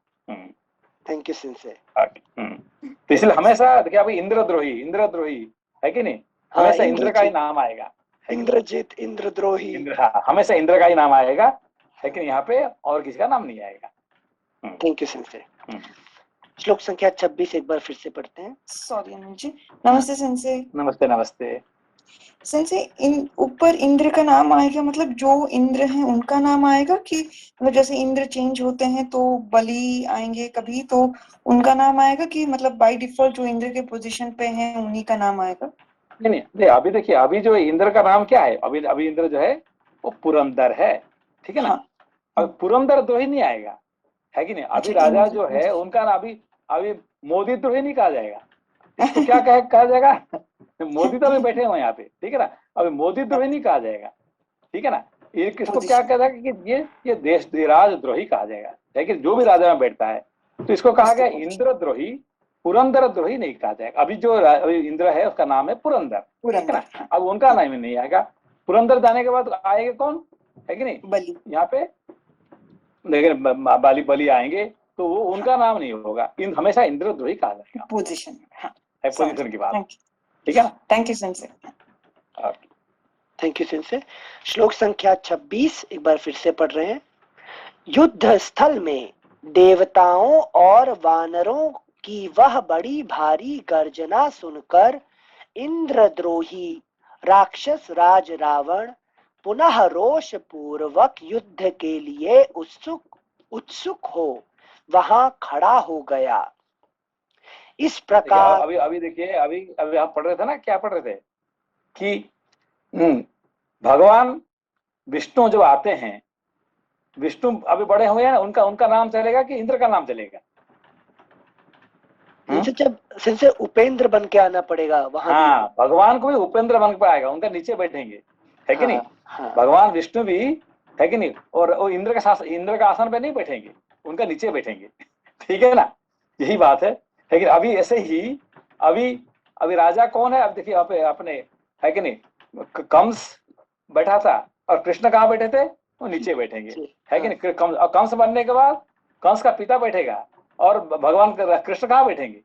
Thank you sensei. तो इसलिए हमेशा देखिए अभी इंद्रद्रोही है कि नहीं, हमेशा इंद्र का ही नाम आएगा, इंद्रजीत, इंद्रद्रोही, हाँ, हमेशा इंद्र का ही नाम आएगा, है कि नहीं, यहाँ पे और किसी का नाम नहीं आएगा। Thank you sensei. श्लोक संख्या 26 एक बार फिर से पढ़ते हैं। सॉरी अनुज जी, नमस्ते सेंसे। नमस्ते नमस्ते। सेंसे इन ऊपर इंद्र का नाम आएगा, मतलब जो इंद्र हैं उनका नाम आएगा कि मतलब जैसे इंद्र चेंज होते हैं तो बलि आएंगे कभी, तो उनका नाम आएगा कि मतलब बाय डिफॉल्ट जो इंद्र के पोजीशन पे हैं उन्हीं का नाम आएगा? नहीं, अभी देखिए, अभी जो इंद्र का नाम क्या है, अभी इंद्र जो है वो पुरंदर है, ठीक है ना। अब पुरंदर द्रोही नहीं आएगा, है कि नहीं। अभी राजा जो है उनका अभी मोदी द्रोही नहीं कहा जाएगा, इसको क्या कहा जाएगा, मोदी तो अभी बैठे हुए यहाँ पे, ठीक है ना, अभी मोदी द्रोही नहीं कहा जाएगा, ठीक है ना। ये किसको क्या कहा जाएगा कि ये देश राजद्रोही कहा जाएगा, लेकिन जो भी राजा में बैठता है तो इसको कहा गया इंद्रद्रोही, पुरंदर द्रोही नहीं कहा जाएगा। अभी जो इंद्र है उसका नाम है पुरंदर, ठीक है ना। अब उनका नाम ही नहीं आएगा, पुरंदर जाने के बाद आएगा कौन, है कि नहीं, बलि, यहाँ पे लेकिन बलि आएंगे तो वो उनका नाम नहीं होगा, हमेशा इंद्रद्रोही कहा जाएगा, पोजीशन, हाँ, पोजीशन की बात, ठीक है ना। Thank you sensei. Thank you sensei. श्लोक संख्या 26 एक बार फिर से पढ़ रहे हैं। युद्ध स्थल में देवताओं और वानरों की वह बड़ी भारी गर्जना सुनकर इंद्रद्रोही राक्षस राज रावण पुनः रोष पूर्वक युद्ध के लिए उत्सुक हो वहां खड़ा हो गया। इस प्रकार अभी देखिए, अभी आप पढ़ रहे थे ना, क्या पढ़ रहे थे कि भगवान विष्णु जो आते हैं, विष्णु अभी बड़े हुए हैं, उनका नाम चलेगा कि इंद्र का नाम चलेगा, जब उपेंद्र बन के आना पड़ेगा वहां। हाँ, भगवान को भी उपेंद्र बन के आएगा, उनका नीचे बैठेंगे, है कि नहीं। भगवान विष्णु भी, है कि नहीं, और वो इंद्र का आसन पे नहीं बैठेंगे, उनका नीचे बैठेंगे, ठीक है ना, यही बात है। लेकिन अभी ऐसे ही अभी राजा कौन है, अब देखिए यहाँ पे अपने, है कि नहीं, कंस बैठा था और कृष्ण कहाँ बैठे थे, वो नीचे बैठेंगे, है कि नहीं। कंस बनने के बाद कंस का पिता बैठेगा और भगवान कृष्ण कहाँ बैठेंगे,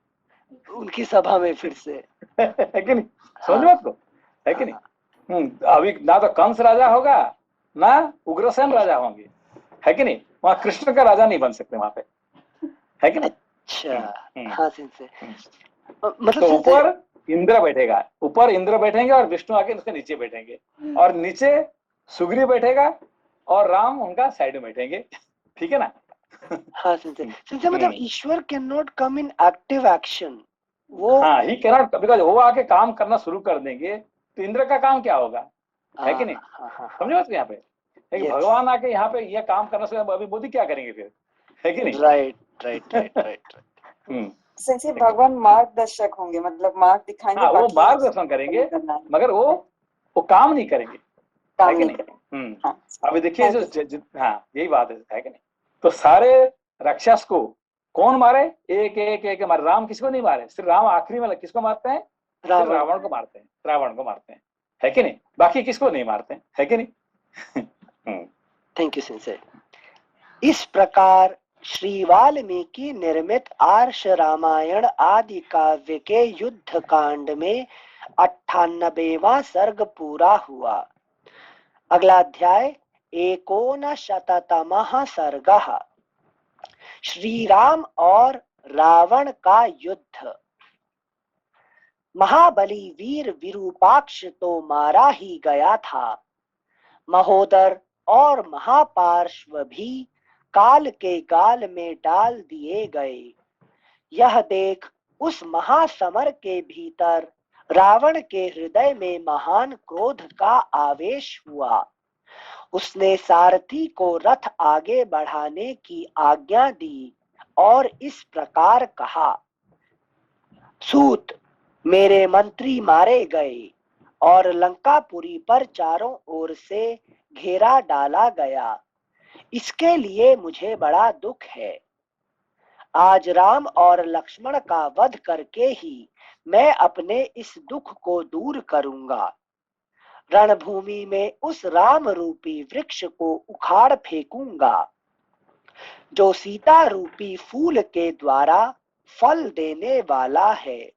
उनकी सभा में फिर से, है कि नहीं, समझ बात को, है कि नहीं। अभी ना तो कंस राजा होगा ना उग्रसेन राजा होंगे, है कि नहीं, वहां कृष्ण का राजा नहीं बन सकते वहां पे, है कि नहीं। अच्छा, हाँ सिंसे, मतलब तो ऊपर इंद्र बैठेगा, ऊपर इंद्र बैठेंगे और विष्णु आके उसके नीचे बैठेंगे, और नीचे सुग्रीव बैठेगा और राम उनका साइड में बैठेंगे, ठीक है ना। हाँ सिंसे मतलब ईश्वर can not come in active action, वो हाँ, ही कैन नॉट, बिकॉज़ वो आके काम करना शुरू कर देंगे तो इंद्र का काम क्या होगा, है कि नहीं, समझो बात यहाँ पे। लेकिन भगवान आके यहाँ पे यह काम करना शुरू, अभी मोदी क्या करेंगे फिर, है कि नहीं। राइट। जैसे भगवान मार्गदर्शक होंगे, मतलब मार्ग दिखाएंगे, हाँ, वो मार्गदर्शन करेंगे, मगर वो काम नहीं करेंगे, है कि नहीं। अभी देखिए हाँ, यही बात है कि नहीं। तो सारे राक्षस को कौन मारे, एक मारे, राम किसको नहीं मारे, सिर्फ राम आखिरी में किसको मारते हैं, रावण को मारते हैं, है कि नहीं। बाकी किसको नहीं मारते हैं, है कि नहीं? Thank you sensei. इस प्रकार श्री वाल्मीकि निर्मित आर्ष रामायण आदि काव्य के युद्ध कांड में 98वां सर्ग पूरा हुआ। अगला अध्याय 59तमः सर्गः। श्री राम और रावण का युद्ध। महाबली वीर विरूपाक्ष तो मारा ही गया था, महोदर और महापार्श्व भी काल के गाल में डाल दिए गए। यह देख उस महासमर के भीतर रावण के हृदय में महान क्रोध का आवेश हुआ। उसने सारथी को रथ आगे बढ़ाने की आज्ञा दी और इस प्रकार कहा, सूत, मेरे मंत्री मारे गए और लंकापुरी पर चारों ओर से घेरा डाला गया। इसके लिए मुझे बड़ा दुख है। आज राम और लक्ष्मण का वध करके ही मैं अपने इस दुख को दूर करूंगा। रणभूमि में उस राम रूपी वृक्ष को उखाड़ फेंकूंगा जो सीता रूपी फूल के द्वारा फल देने वाला है,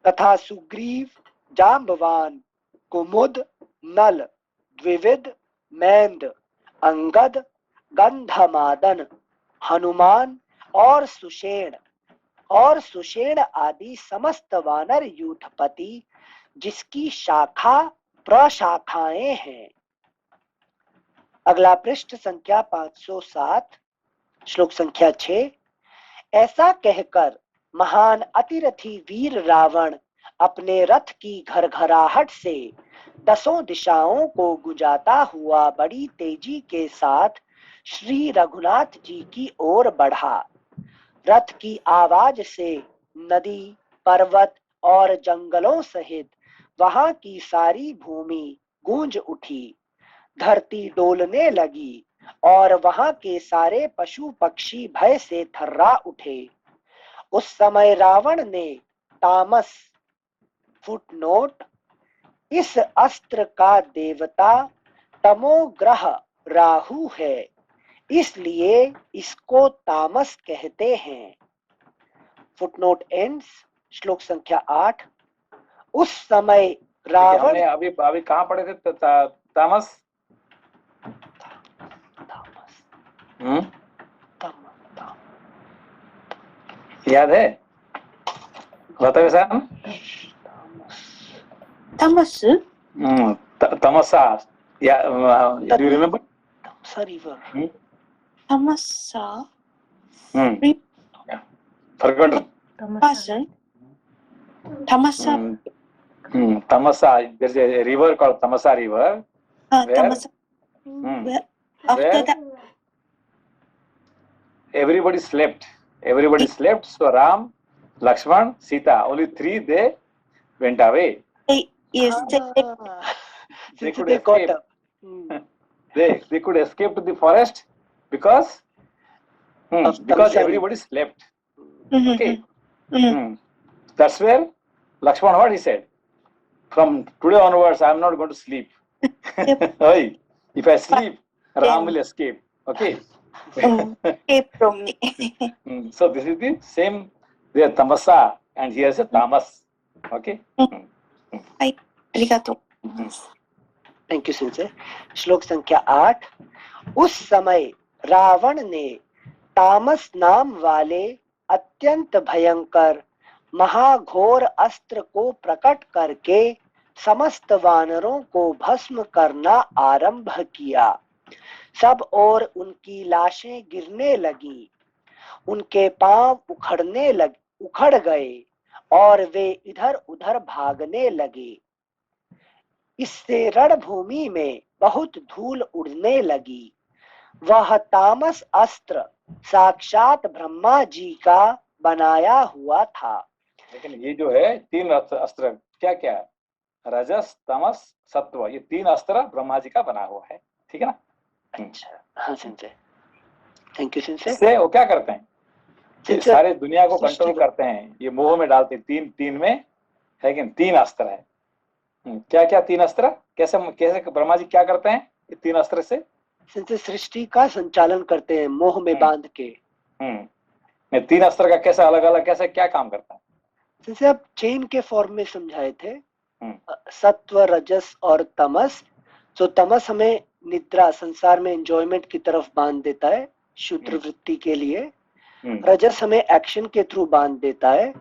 तथा सुग्रीव, जांबवान, कुमुद, नल, द्विविद, मैंद, अंगद, गंधमादन, हनुमान और सुषेण आदि समस्त वानर यूथपति जिसकी शाखा प्रशाखाएं हैं। अगला पृष्ठ संख्या 507, श्लोक संख्या 6। ऐसा कहकर महान अतिरथी वीर रावण अपने रथ की घरघराहट से 10 दिशाओं को गुंजाता हुआ बड़ी तेजी के साथ श्री रघुनाथ जी की ओर बढ़ा। रथ की आवाज से नदी, पर्वत और जंगलों सहित वहां की सारी भूमि गूंज उठी, धरती डोलने लगी और वहां के सारे पशु पक्षी भय से थर्रा उठे। उस समय रावण ने तामस, फुटनोट, इस अस्त्र का देवता तमोग्रह राहु है, इसलिए इसको तामस कहते हैं। फुटनोट एंड्स, श्लोक संख्या 8। उस समय रावण, अभी कहाँ पढ़े थे तामस? याद है? बताओ sir. Tamas, Tamsa, do you remember? Tamsa river. Tamasa, Forgotten. Tamasa, Tamasa, Tamasa. There's a river called Tamasa River. Tamasa. After that, everybody slept. Everybody slept. So Ram, Lakshman, Sita, only 3 they went away. yes, They could escape. They could escape to the forest because everybody slept. Okay. That's where Lakshman, what he said? From today onwards, I am not going to sleep. If I sleep, Ram will escape. Okay. escape from me. So this is the same. There Tamasa and here is a Tamas. Okay. Arigato. Thank you sensei. श्लोक संख्या 8। उस समय रावण ने तामस नाम वाले अत्यंत भयंकर महाघोर अस्त्र को प्रकट करके समस्त वानरों को भस्म करना आरंभ किया। सब ओर उनकी लाशें गिरने लगी, उनके पांव उखड़ गए और वे इधर उधर भागने लगे। इससे रणभूमि में बहुत धूल उड़ने लगी। वह तामस अस्त्र साक्षात ब्रह्मा जी का बनाया हुआ था। लेकिन ये जो है 3 अस्त्र क्या क्या है? रजस, तमस, सत्व, ये 3 अस्त्र ब्रह्मा जी का बना हुआ है। ठीक है ना? अच्छा, हाँ सिंसे, थैंक यू सिंसे। इससे वो क्या करते हैं? सारे दुनिया को कंट्रोल करते हैं, ये मोह में डालते हैं। 3 में है कि 3 अस्त्र है। क्या क्या 3 अस्त्र? कैसे कैसे ब्रह्मा जी क्या करते हैं ये 3 अस्त्र से? सिंसे सृष्टि का संचालन करते हैं मोह में बांध के। मैं 3 अस्त्र का कैसे अलग अलग कैसे क्या काम करता है? जैसे आप चेन के फॉर्म में समझाए थे, सत्व, रजस और तमस। तो तमस हमें निद्रा, संसार में एंजॉयमेंट की तरफ बांध देता है शुद्र वृत्ति के लिए। रजस हमें एक्शन के थ्रू बांध देता है,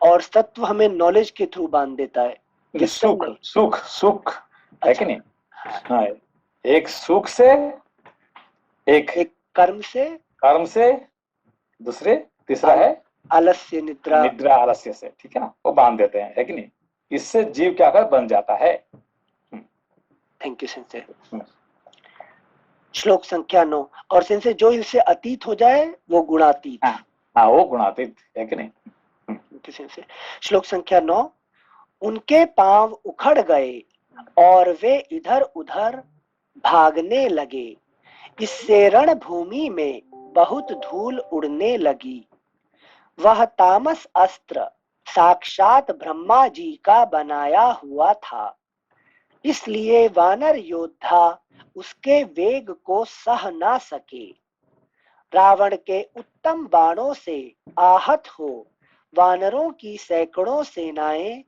और सत्व हमें नॉलेज के थ्रू बांध देता है। सुख सुख सुख है कि नहीं? हाँ, एक सुख से, एक कर्म से, दूसरे तीसरा है आलस्य, निद्रा आलस्य से, ठीक है ना, वो बांध देते हैं, है कि नहीं? इससे जीव क्या कर बन जाता है। Thank you sensei. श्लोक संख्या 9। और सेंसे जो इससे अतीत हो जाए वो गुणातीत। हाँ, वो गुणातीत है कि नहीं? सेंसे। श्लोक संख्या 9। उनके पांव उखड़ गए और वे इधर उधर भागने लगे, इससे रणभूमि में बहुत धूल उड़ने लगी। वह तामस अस्त्र साक्षात ब्रह्मा जी का बनाया हुआ था, इसलिए वानर योद्धा उसके वेग को सह ना सके। रावण के उत्तम बाणों से आहत हो वानरों की सैकड़ों सेनाएं,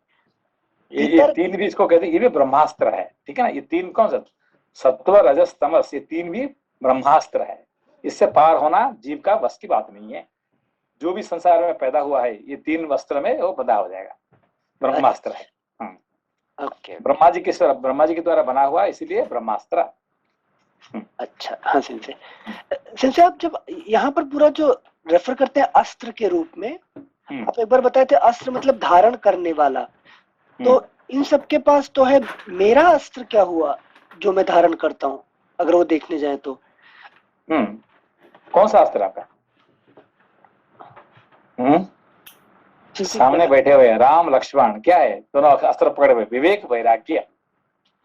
ये 3 भी इसको कहते हैं, ये भी ब्रह्मास्त्र है, ठीक है ना? ये 3 कौन सा? सत्व, रजस, तमस, ये 3 भी ब्रह्मास्त्र है। इससे पार होना जीव का बस की बात नहीं है। जो भी संसार में पैदा हुआ है ये 3 वस्त्र में वो बंधा हो जाएगा, ब्रह्मास्त्र है। ब्रह्मा जी के द्वारा बना हुआ, इसीलिए ब्रह्मास्त्र। अच्छा, हाँ सेंसे। सेंसे आप जब यहाँ पर पूरा जो रेफर करते हैं अस्त्र के रूप में, आप एक बार बताए थे अस्त्र मतलब धारण करने वाला, तो इन सब के पास तो है, मेरा अस्त्र क्या हुआ जो मैं धारण करता हूँ अगर वो देखने जाए तो? कौन सा अस्त्र आपका? सामने बैठे हुए राम लक्ष्मण, क्या है? दोनों अस्त्र पकड़े हुए, विवेक वैराग्य।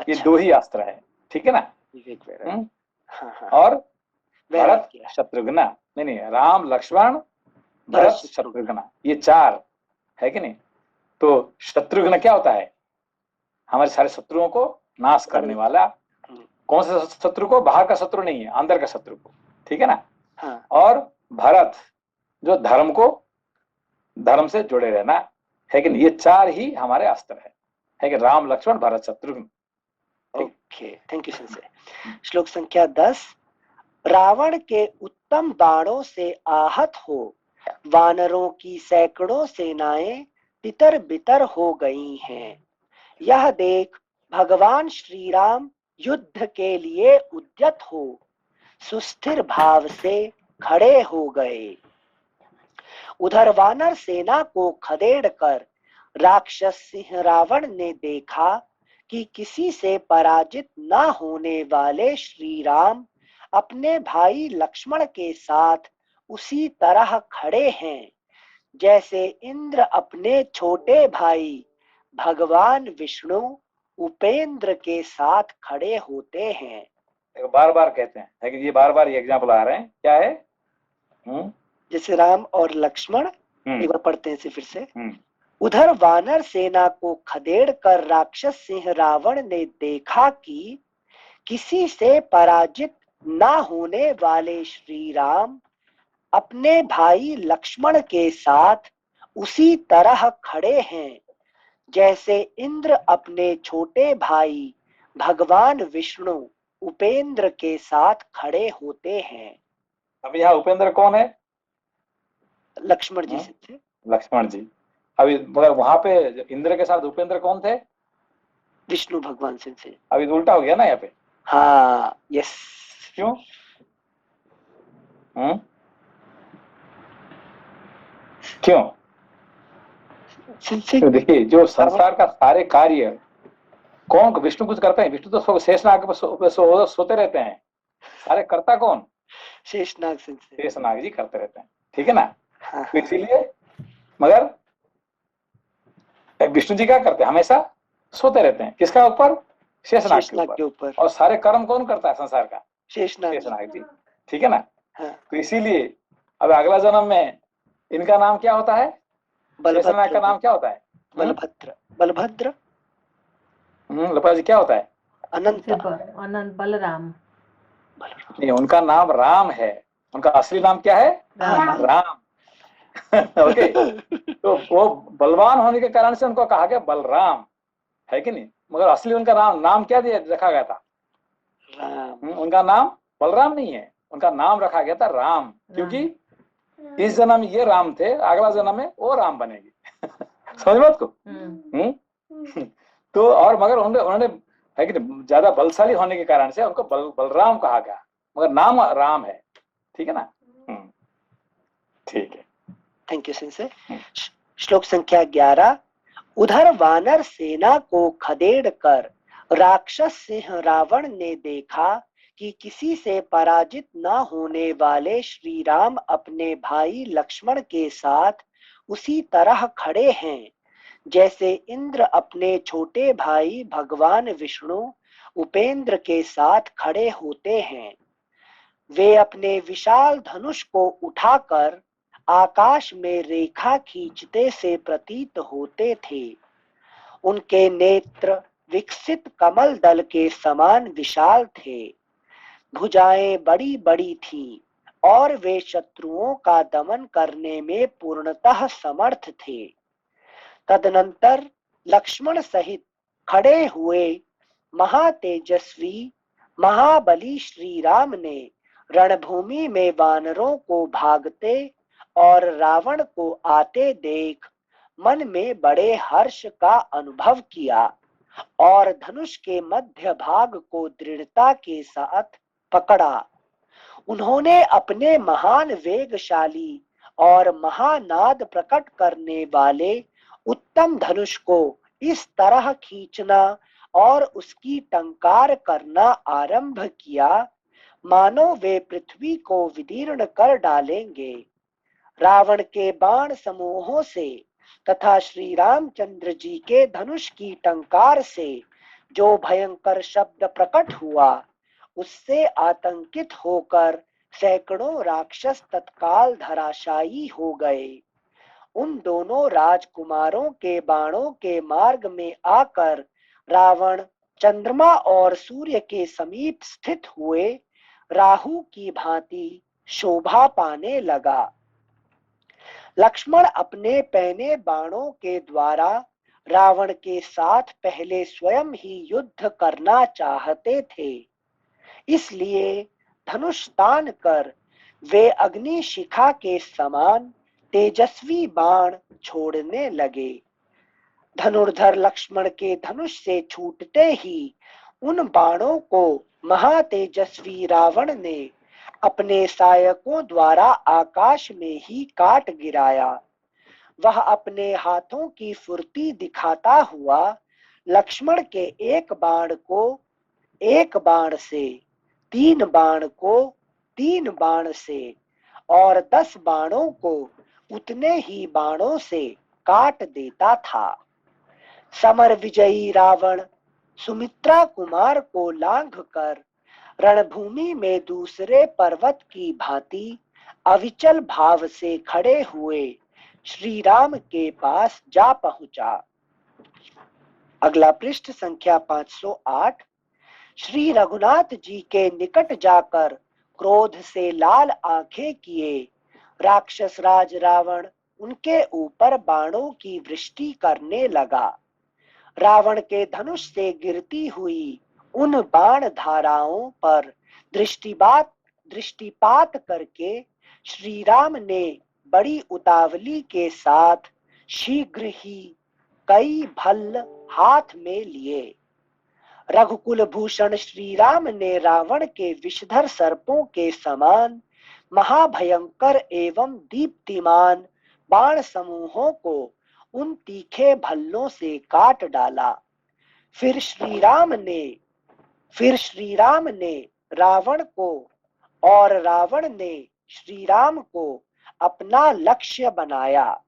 ये 2 ही अस्त्र है, ठीक है ना? विवेक वैराग्य। और भरत शत्रुघ्न, नहीं, राम लक्ष्मण भरत शत्रुघ्न, ये 4 है कि नहीं? तो शत्रुघ्न क्या होता है? हमारे सारे शत्रुओं को नाश करने वाला। कौन से शत्रु को? बाहर का शत्रु नहीं है, अंदर का शत्रु को, ठीक है ना? और भरत जो धर्म से जुड़े रहना, है कि नहीं? ये 4 ही हमारे अस्त्र है कि Ram Lakshman Bharat Shatrughna. Okay, thank you sensei. श्लोक संख्या 10। रावण के उत्तम बाणों से आहत हो वानरों की सैकड़ों सेनाएं तितर बितर हो गई हैं। यह देख भगवान श्री राम युद्ध के लिए उद्यत हो सुस्थिर भाव से खड़े हो गए। उधर वानर सेना को खदेड़ कर राक्षस सिंह रावण ने देखा कि किसी से पराजित न होने वाले श्री राम अपने भाई लक्ष्मण के साथ उसी तरह खड़े हैं जैसे इंद्र अपने छोटे भाई भगवान विष्णु उपेंद्र के साथ खड़े होते हैं। बार बार कहते हैं कि ये बार बार ये एग्जाम्पल आ रहे हैं, क्या है? जैसे राम और लक्ष्मण, एक बार पढ़ते हैं इसे फिर से। उधर वानर सेना को खदेड़ कर राक्षस सिंह रावण ने देखा कि किसी से पराजित ना होने वाले श्री राम अपने भाई लक्ष्मण के साथ उसी तरह खड़े हैं जैसे इंद्र अपने छोटे भाई भगवान विष्णु उपेंद्र के साथ खड़े होते हैं। अब यहाँ उपेंद्र कौन है? लक्ष्मण जी से। लक्ष्मण जी। अभी वहां पे इंद्र के साथ उपेंद्र कौन थे? विष्णु भगवान से। अभी उल्टा हो गया ना यहाँ पे। हाँ, यस। क्यों? क्यों? तो देखिए, जो संसार का सारे कार्य कौन? विष्णु कुछ करते हैं? विष्णु तो शेषनाग पे सोते रहते हैं। सारे कर्ता कौन? शेषनाग जी करते रहते हैं, ठीक है ना? तो इसीलिए, मगर विष्णु जी क्या करते हैं? हमेशा सोते रहते हैं। किसका ऊपर? शेषनाग के ऊपर। और सारे कर्म कौन करता है संसार का? शेषनाग जी, ठीक है ना? तो इसीलिए अब अगला जन्म में इनका नाम क्या होता है? शेषनाग का नाम क्या होता है? बलभद्र। लपा जी क्या होता है? अनंत अनंत बलराम। नहीं, उनका नाम राम है, उनका असली नाम क्या है? राम। ओके, तो वो बलवान होने के कारण से उनको कहा गया बलराम, है कि नहीं? मगर असली उनका नाम क्या दिया रखा गया था? राम। उनका नाम बलराम नहीं है, उनका नाम रखा गया था राम, क्योंकि इस जन्म ये राम थे, अगला जन्म में वो राम बनेगी। समझ बात को? तो और मगर उन्होंने है कि ज्यादा बलशाली होने के कारण से उनको बलराम कहा गया, मगर नाम राम है। ठीक है ना? ठीक है, थैंक यू सेंसे। श्लोक संख्या 11। उधर वानर सेना को खदेड़ कर राक्षस सिंह रावण ने देखा कि किसी से पराजित न होने वाले श्री राम अपने भाई लक्ष्मण के साथ उसी तरह खड़े हैं जैसे इंद्र अपने छोटे भाई भगवान विष्णु उपेंद्र के साथ खड़े होते हैं। वे अपने विशाल धनुष को उठाकर आकाश में रेखा खींचते से प्रतीत होते थे। उनके नेत्र विकसित कमल दल के समान विशाल थे। भुजाएं बड़ी बड़ी थीं और वे शत्रुओं का दमन करने में पूर्णतः समर्थ थे। तदनंतर लक्ष्मण सहित खड़े हुए महातेजस्वी महाबली श्री राम ने रणभूमि में वानरों को भागते और रावण को आते देख मन में बड़े हर्ष का अनुभव किया और धनुष के मध्य भाग को दृढ़ता के साथ पकड़ा। उन्होंने अपने महान वेगशाली और महानाद प्रकट करने वाले उत्तम धनुष को इस तरह खींचना और उसकी टंकार करना आरंभ किया मानो वे पृथ्वी को विदीर्ण कर डालेंगे। रावण के बाण समूहों से तथा श्री रामचंद्र जी के धनुष की टंकार से जो भयंकर शब्द प्रकट हुआ उससे आतंकित होकर सैकड़ों राक्षस तत्काल धराशायी हो गए। उन दोनों राजकुमारों के बाणों के मार्ग में आकर रावण चंद्रमा और सूर्य के समीप स्थित हुए राहु की भांति शोभा पाने लगा। लक्ष्मण अपने पैने बाणों के द्वारा रावण के साथ पहले स्वयं ही युद्ध करना चाहते थे, इसलिए धनुष तान कर वे अग्नि शिखा के समान तेजस्वी बाण छोड़ने लगे। धनुर्धर लक्ष्मण के धनुष से छूटते ही उन बाणों को महातेजस्वी रावण ने अपने सहायकों द्वारा आकाश में ही काट गिराया। वह अपने हाथों की फुर्ती दिखाता हुआ लक्ष्मण के एक बाण को एक बाण से, 3 बाण को 3 बाण से और 10 बाणों को उतने ही बाणों से काट देता था। समर विजयी रावण सुमित्रा कुमार को लांघकर रणभूमि में दूसरे पर्वत की भांति अविचल भाव से खड़े हुए श्री राम के पास जा पहुंचा। अगला पृष्ठ संख्या 508। श्री रघुनाथ जी के निकट जाकर क्रोध से लाल आंखें किए राक्षस राज रावण उनके ऊपर बाणों की वृष्टि करने लगा। रावण के धनुष से गिरती हुई उन बाण धाराओं पर दृष्टिपात करके श्री राम ने बड़ी उतावली के साथ शीघ्र ही कई भल्ल हाथ में लिए। रघुकुल भूषण श्री राम ने रावण के विषधर सर्पों के समान महाभयंकर एवं दीप्तिमान बाण समूहों को उन तीखे भल्लों से काट डाला। फिर श्री राम ने रावण को और रावण ने श्री राम को अपना लक्ष्य बनाया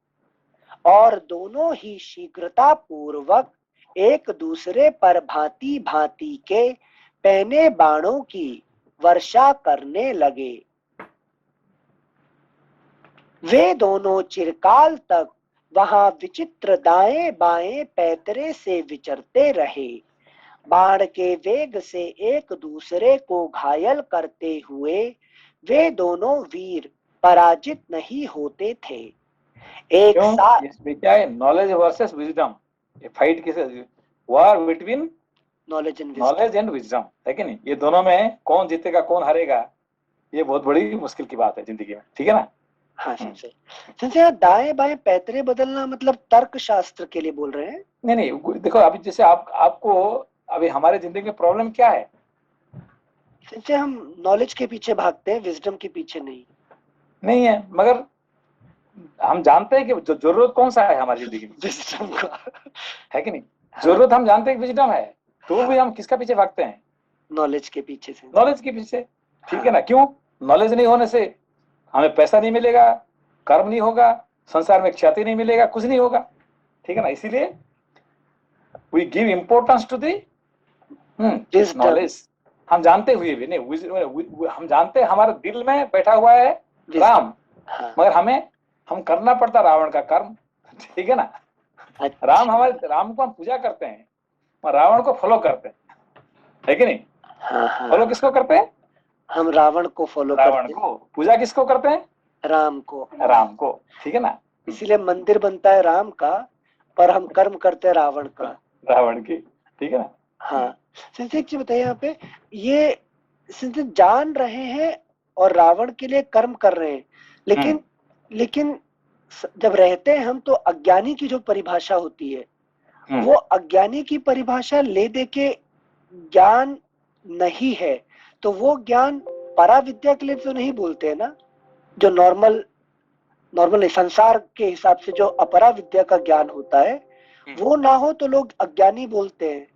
और दोनों ही शीघ्रता पूर्वक एक दूसरे पर भांति भांति के पैने बाणों की वर्षा करने लगे। वे दोनों चिरकाल तक वहां विचित्र दाएं बाएं पैतरे से विचरते रहे। बाण के वेग से एक दूसरे को घायल करते हुए वे दोनों वीर पराजित नहीं होते थे। एक साथ इसमें क्या है, नॉलेज वर्सेस विजडम, ये फाइट किसे, war between knowledge and wisdom, है कि नहीं? ये दोनों में कौन जीतेगा कौन हारेगा, ये बहुत बड़ी मुश्किल की बात है जिंदगी में, ठीक है ना? हाँ संजय, दाएं बाएं पैतरे बदलना मतलब तर्क शास्त्र के लिए बोल रहे हैं? नहीं, देखो अभी जैसे आपको अभी हमारे जिंदगी में प्रॉब्लम क्या है? संजय, हम नॉलेज के पीछे भागते हैं, विजडम के पीछे नहीं है, मगर हम जानते हैं कि जरूरत कौन सा है हमारी जिंदगी में? विजडम का, है कि नहीं? जरूरत हम जानते हैं कि विजडम है, तो भी हम किसका पीछे भागते हैं? नॉलेज के पीछे से, नॉलेज के पीछे, ठीक है ना? क्यों? नॉलेज नहीं होने से हमें पैसा नहीं मिलेगा, कर्म नहीं होगा, संसार में ख्याति नहीं मिलेगा, कुछ नहीं होगा, ठीक है ना? इसीलिए we give importance to the knowledge. हम जानते हुए भी नहीं, हम जानते हैं हमारे दिल में बैठा हुआ है राम, मगर हम करना पड़ता रावण का कर्म, ठीक है ना? राम को हम पूजा करते हैं, रावण को फॉलो करते हैं, है कि नहीं? फॉलो किसको करते हैं? हम रावण को फॉलो करते हैं। रावण को। पूजा किसको करते हैं? राम को, ठीक है ना? इसीलिए मंदिर बनता है राम का, पर हम कर्म करते हैं रावण की, ठीक है ना? हाँ संजय जी बताइए, यहाँ पे ये संजय जान रहे हैं और रावण के लिए कर्म कर रहे हैं, लेकिन जब रहते हैं हम तो अज्ञानी की जो परिभाषा होती है वो अज्ञानी की परिभाषा ले दे के ज्ञान नहीं है, तो वो ज्ञान पराविद्या के लिए तो नहीं बोलते हैं ना? जो नॉर्मल संसार के हिसाब से जो अपरा विद्या का ज्ञान होता है वो ना हो तो लोग अज्ञानी बोलते हैं।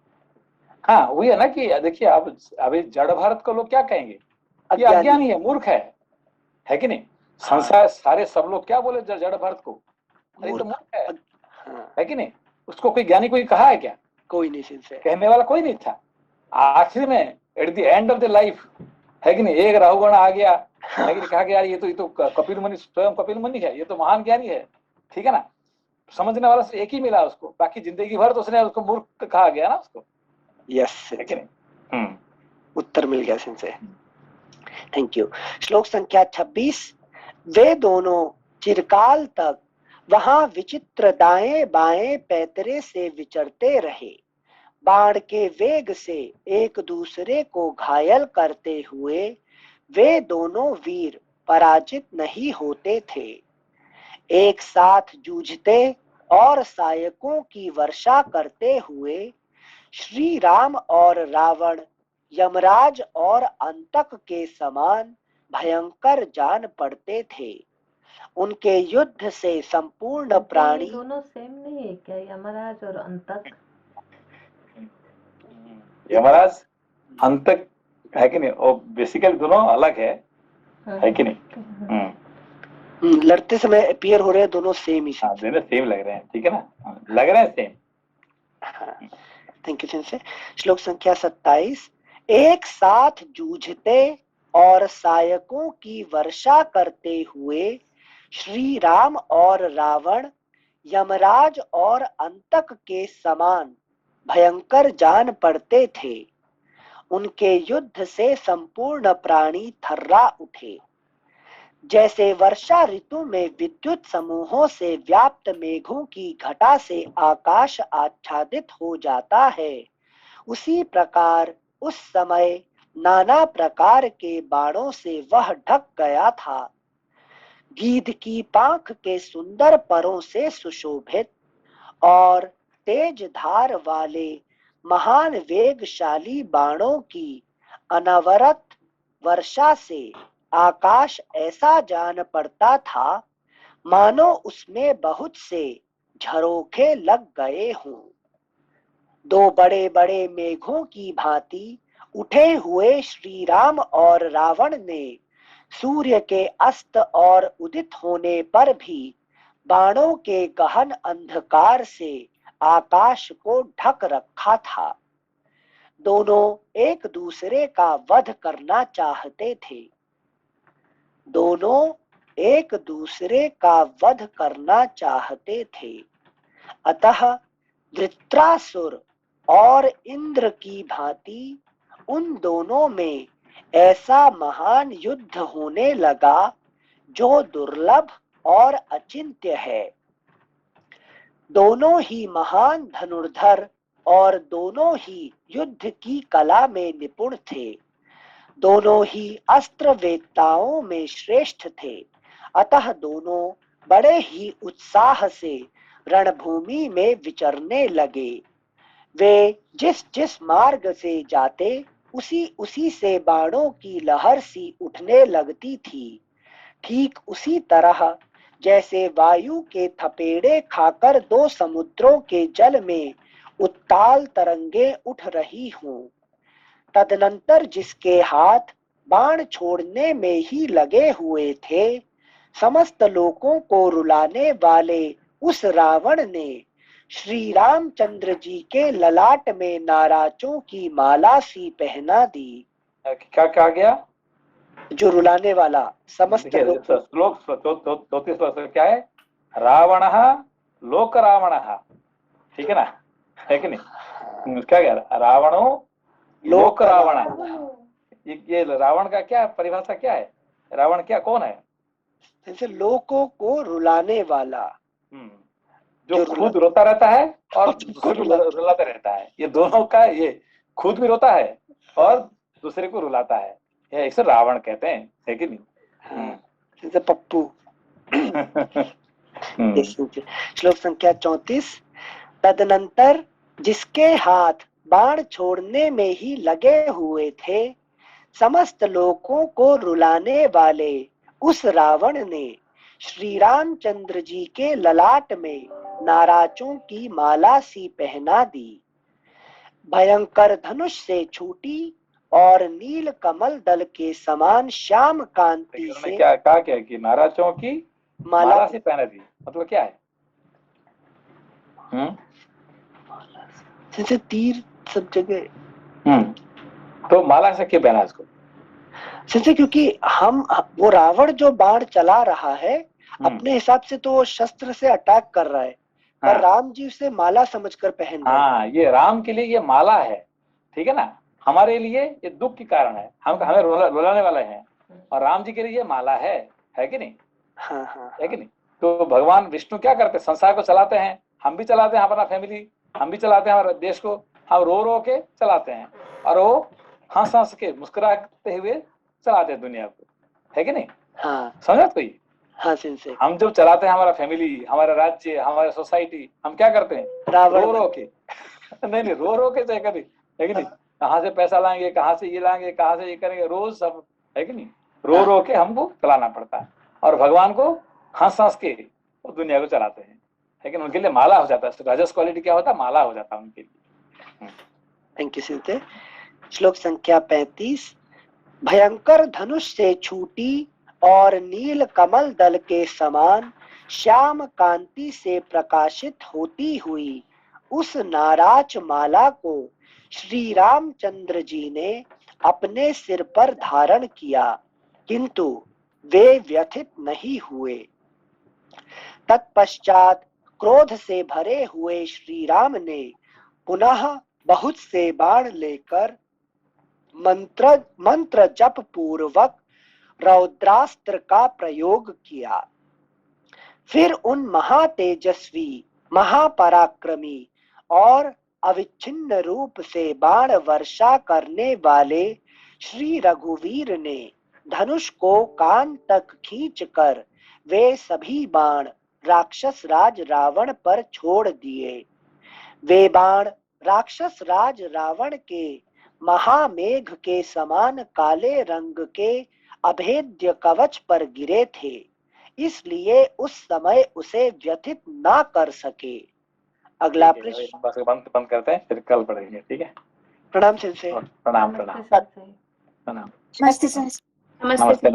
हाँ वही है ना कि देखिए आप अभी जड़ भारत को लोग क्या कहेंगे? ये अज्ञानी है, मूर्ख है कि नहीं? संसार सारे सब लोग क्या बोले जड़ भारत को? अरे तो मूर्ख है कि नहीं? उसको कोई ज्ञानी कोई कहा है क्या? कोई नहीं, कहने वाला कोई नहीं था। आखिर में at the end of the life, है कि नहीं, एक राहुगण आ गया, लेकिन कहा कि यार ये तो कपिल मुनि, स्वयं कपिल मुनि है, ये तो महान ज्ञानी है, ठीक है ना? समझने वाला से एक ही मिला उसको, बाकी जिंदगी भर तो उसने उसको मूर्ख कहा गया ना उसको। यस, है कि नहीं? उत्तर मिल गया सिंह से, थैंक यू। श्लोक संख्या 26। वे दोनों चिरकाल तक वहां विचित्र दाएं बाएं पैतरे से विचरते रहे, बाण के वेग से एक दूसरे को घायल करते हुए वे दोनों वीर पराजित नहीं होते थे। एक साथ जूझते और सहायकों की वर्षा करते हुए श्री राम और रावण यमराज और अंतक के समान भयंकर जान पड़ते थे। उनके युद्ध से संपूर्ण प्राणी, दोनों सेम नहीं है क्या, यमराज और अंतक? यमराज अंतक है कि नहीं, और बेसिकली दोनों अलग है कि नहीं? लड़ते समय अपीयर हो रहे हैं दोनों सेम ही, दोनों सेम लग रहे हैं, ठीक है ना? लग रहे हैं सेम। थैंक यू से। श्लोक संख्या 27। एक साथ जूझते और सहायकों की वर्षा करते हुए श्री राम और रावण यमराज और अंतक के समान भयंकर जान पड़ते थे। उनके युद्ध से संपूर्ण प्राणी थर्रा उठे। जैसे वर्षा ऋतु में विद्युत समूहों से व्याप्त मेघों की घटा से आकाश आच्छादित हो जाता है, उसी प्रकार उस समय नाना प्रकार के बाणों से वह ढक गया था। गीध की पांख के सुंदर परों से सुशोभित और तेज धार वाले महान वेगशाली बाणों की अनवरत वर्षा से आकाश ऐसा जान पड़ता था मानो उसमें बहुत से झरोखे लग गए हों। दो बड़े बड़े मेघों की भांति उठे हुए श्री राम और रावण ने सूर्य के अस्त और उदित होने पर भी बाणों के गहन अंधकार से आकाश को ढक रखा था। दोनों एक दूसरे का वध करना चाहते थे। दोनों एक दूसरे का वध करना चाहते थे। अतः धृतरासुर और इंद्र की भांति उन दोनों में ऐसा महान युद्ध होने लगा जो दुर्लभ और अचिंत्य है। दोनों ही महान धनुर्धर और दोनों ही युद्ध की कला में निपुण थे। दोनों ही अस्त्र वेत्ताओं में श्रेष्ठ थे। अतः दोनों बड़े ही उत्साह से रणभूमि में विचरने लगे। वे जिस जिस मार्ग से जाते उसी उसी से बाणों की लहर सी उठने लगती थी। ठीक उसी तरह जैसे वायु के थपेड़े खाकर दो समुद्रों के जल में उत्ताल तरंगे उठ रही हों। तदनंतर जिसके हाथ बाण छोड़ने में ही लगे हुए थे, समस्त लोगों को रुलाने वाले उस रावण ने श्री रामचंद्र जी के ललाट में नाराजों की माला सी पहना दी। क्या कहा गया? जो रुलाने वाला समस्त श्लोक 34 श्लोक क्या है? रावणः लोक रावणः, ठीक है ना, है कि नहीं? क्या कह रहा? रावणो लोक रावण। ये रावण का क्या परिभाषा क्या है? रावण क्या कौन है? जैसे लोगों को रुलाने वाला, जो खुद रोता रहता है और दूसरे को रुलाता रहता है। ये दोनों का, ये खुद भी रोता है और दूसरे को रुलाता है, ये इसे रावण कहते हैं, है कि नहीं? जैसे पप्पू। श्लोक संख्या 34। तदनंतर जिसके हाथ बाण छोड़ने में ही लगे हुए थे, समस्त लोगों को रुलाने वाले उस रावण ने श्री रामचंद्र जी के ललाट में नाराजों की माला सी पहना दी। भयंकर धनुष से छूटी और नील कमल दल के समान श्याम कांति से क्या कहा क्या कि नाराजों की माला से पहना दी, मतलब क्या है? जैसे तीर सब जगह, तो माला से क्यों पहना इसको? जैसे क्योंकि वो रावण जो बाण चला रहा है अपने हिसाब से तो वो शस्त्र से अटैक कर रहा है, पर राम जी उसे माला समझकर पहन रहे हैं। हाँ, ये राम के लिए ये माला है, ठीक है ना। हमारे लिए ये दुख की कारण है, हमें रुलाने वाले हैं, और राम जी के लिए ये माला है कि नहीं? है कि नहीं? तो भगवान विष्णु क्या करते? संसार को चलाते हैं, हम भी चलाते हैं अपना फैमिली, हम भी चलाते हैं हमारे देश को, हम रो रो के चलाते हैं, और वो हंस हंस के मुस्कुराते हुए चलाते हैं दुनिया को, है कि नहीं? समझा कोई? हम जब चलाते हैं हमारा फैमिली, हमारा राज्य, हमारा सोसाइटी, हम क्या करते हैं? रो रो के नहीं रो रो के है कि नहीं? कहाँ से पैसा लाएंगे, कहाँ से ये लाएंगे, कहाँ से ये करेंगे, रोज सब, है कि नहीं? रो रो के हमको चलाना पड़ता है, और भगवान को हंस हंस के वो दुनिया को चलाते हैं, लेकिन उनके लिए माला हो जाता है। राजस क्वालिटी क्या होता है? माला हो जाता है उनके लिए। Thank you sensei. श्लोक संख्या 35। भयंकर धनुष से छूटी और नील कमल दल के समान श्याम कांति से प्रकाशित होती हुई उस नाराज माला को श्री रामचंद्र जी ने अपने सिर पर धारण किया, किंतु वे व्यथित नहीं हुए। तत्पश्चात क्रोध से भरे हुए श्री राम ने पुनः बहुत से बाण लेकर मंत्र जप पूर्वक रौद्रास्त्र का प्रयोग किया। फिर उन महातेजस्वी, महापराक्रमी और अविच्छिन्न रूप से बाण वर्षा करने वाले श्री रघुवीर ने धनुष को कान तक खींचकर वे सभी बाण राक्षस राज रावण पर छोड़ दिए। वे बाण राक्षस राज रावण के महामेघ के समान काले रंग के अभेद्य कवच पर गिरे थे, इसलिए उस समय उसे व्यथित ना कर सके। अगला प्रश्न बंद करते हैं, फिर कल पढ़ेंगे, ठीक है? प्रणाम सिंसे। प्रणाम। नमस्ते। नमस्ते।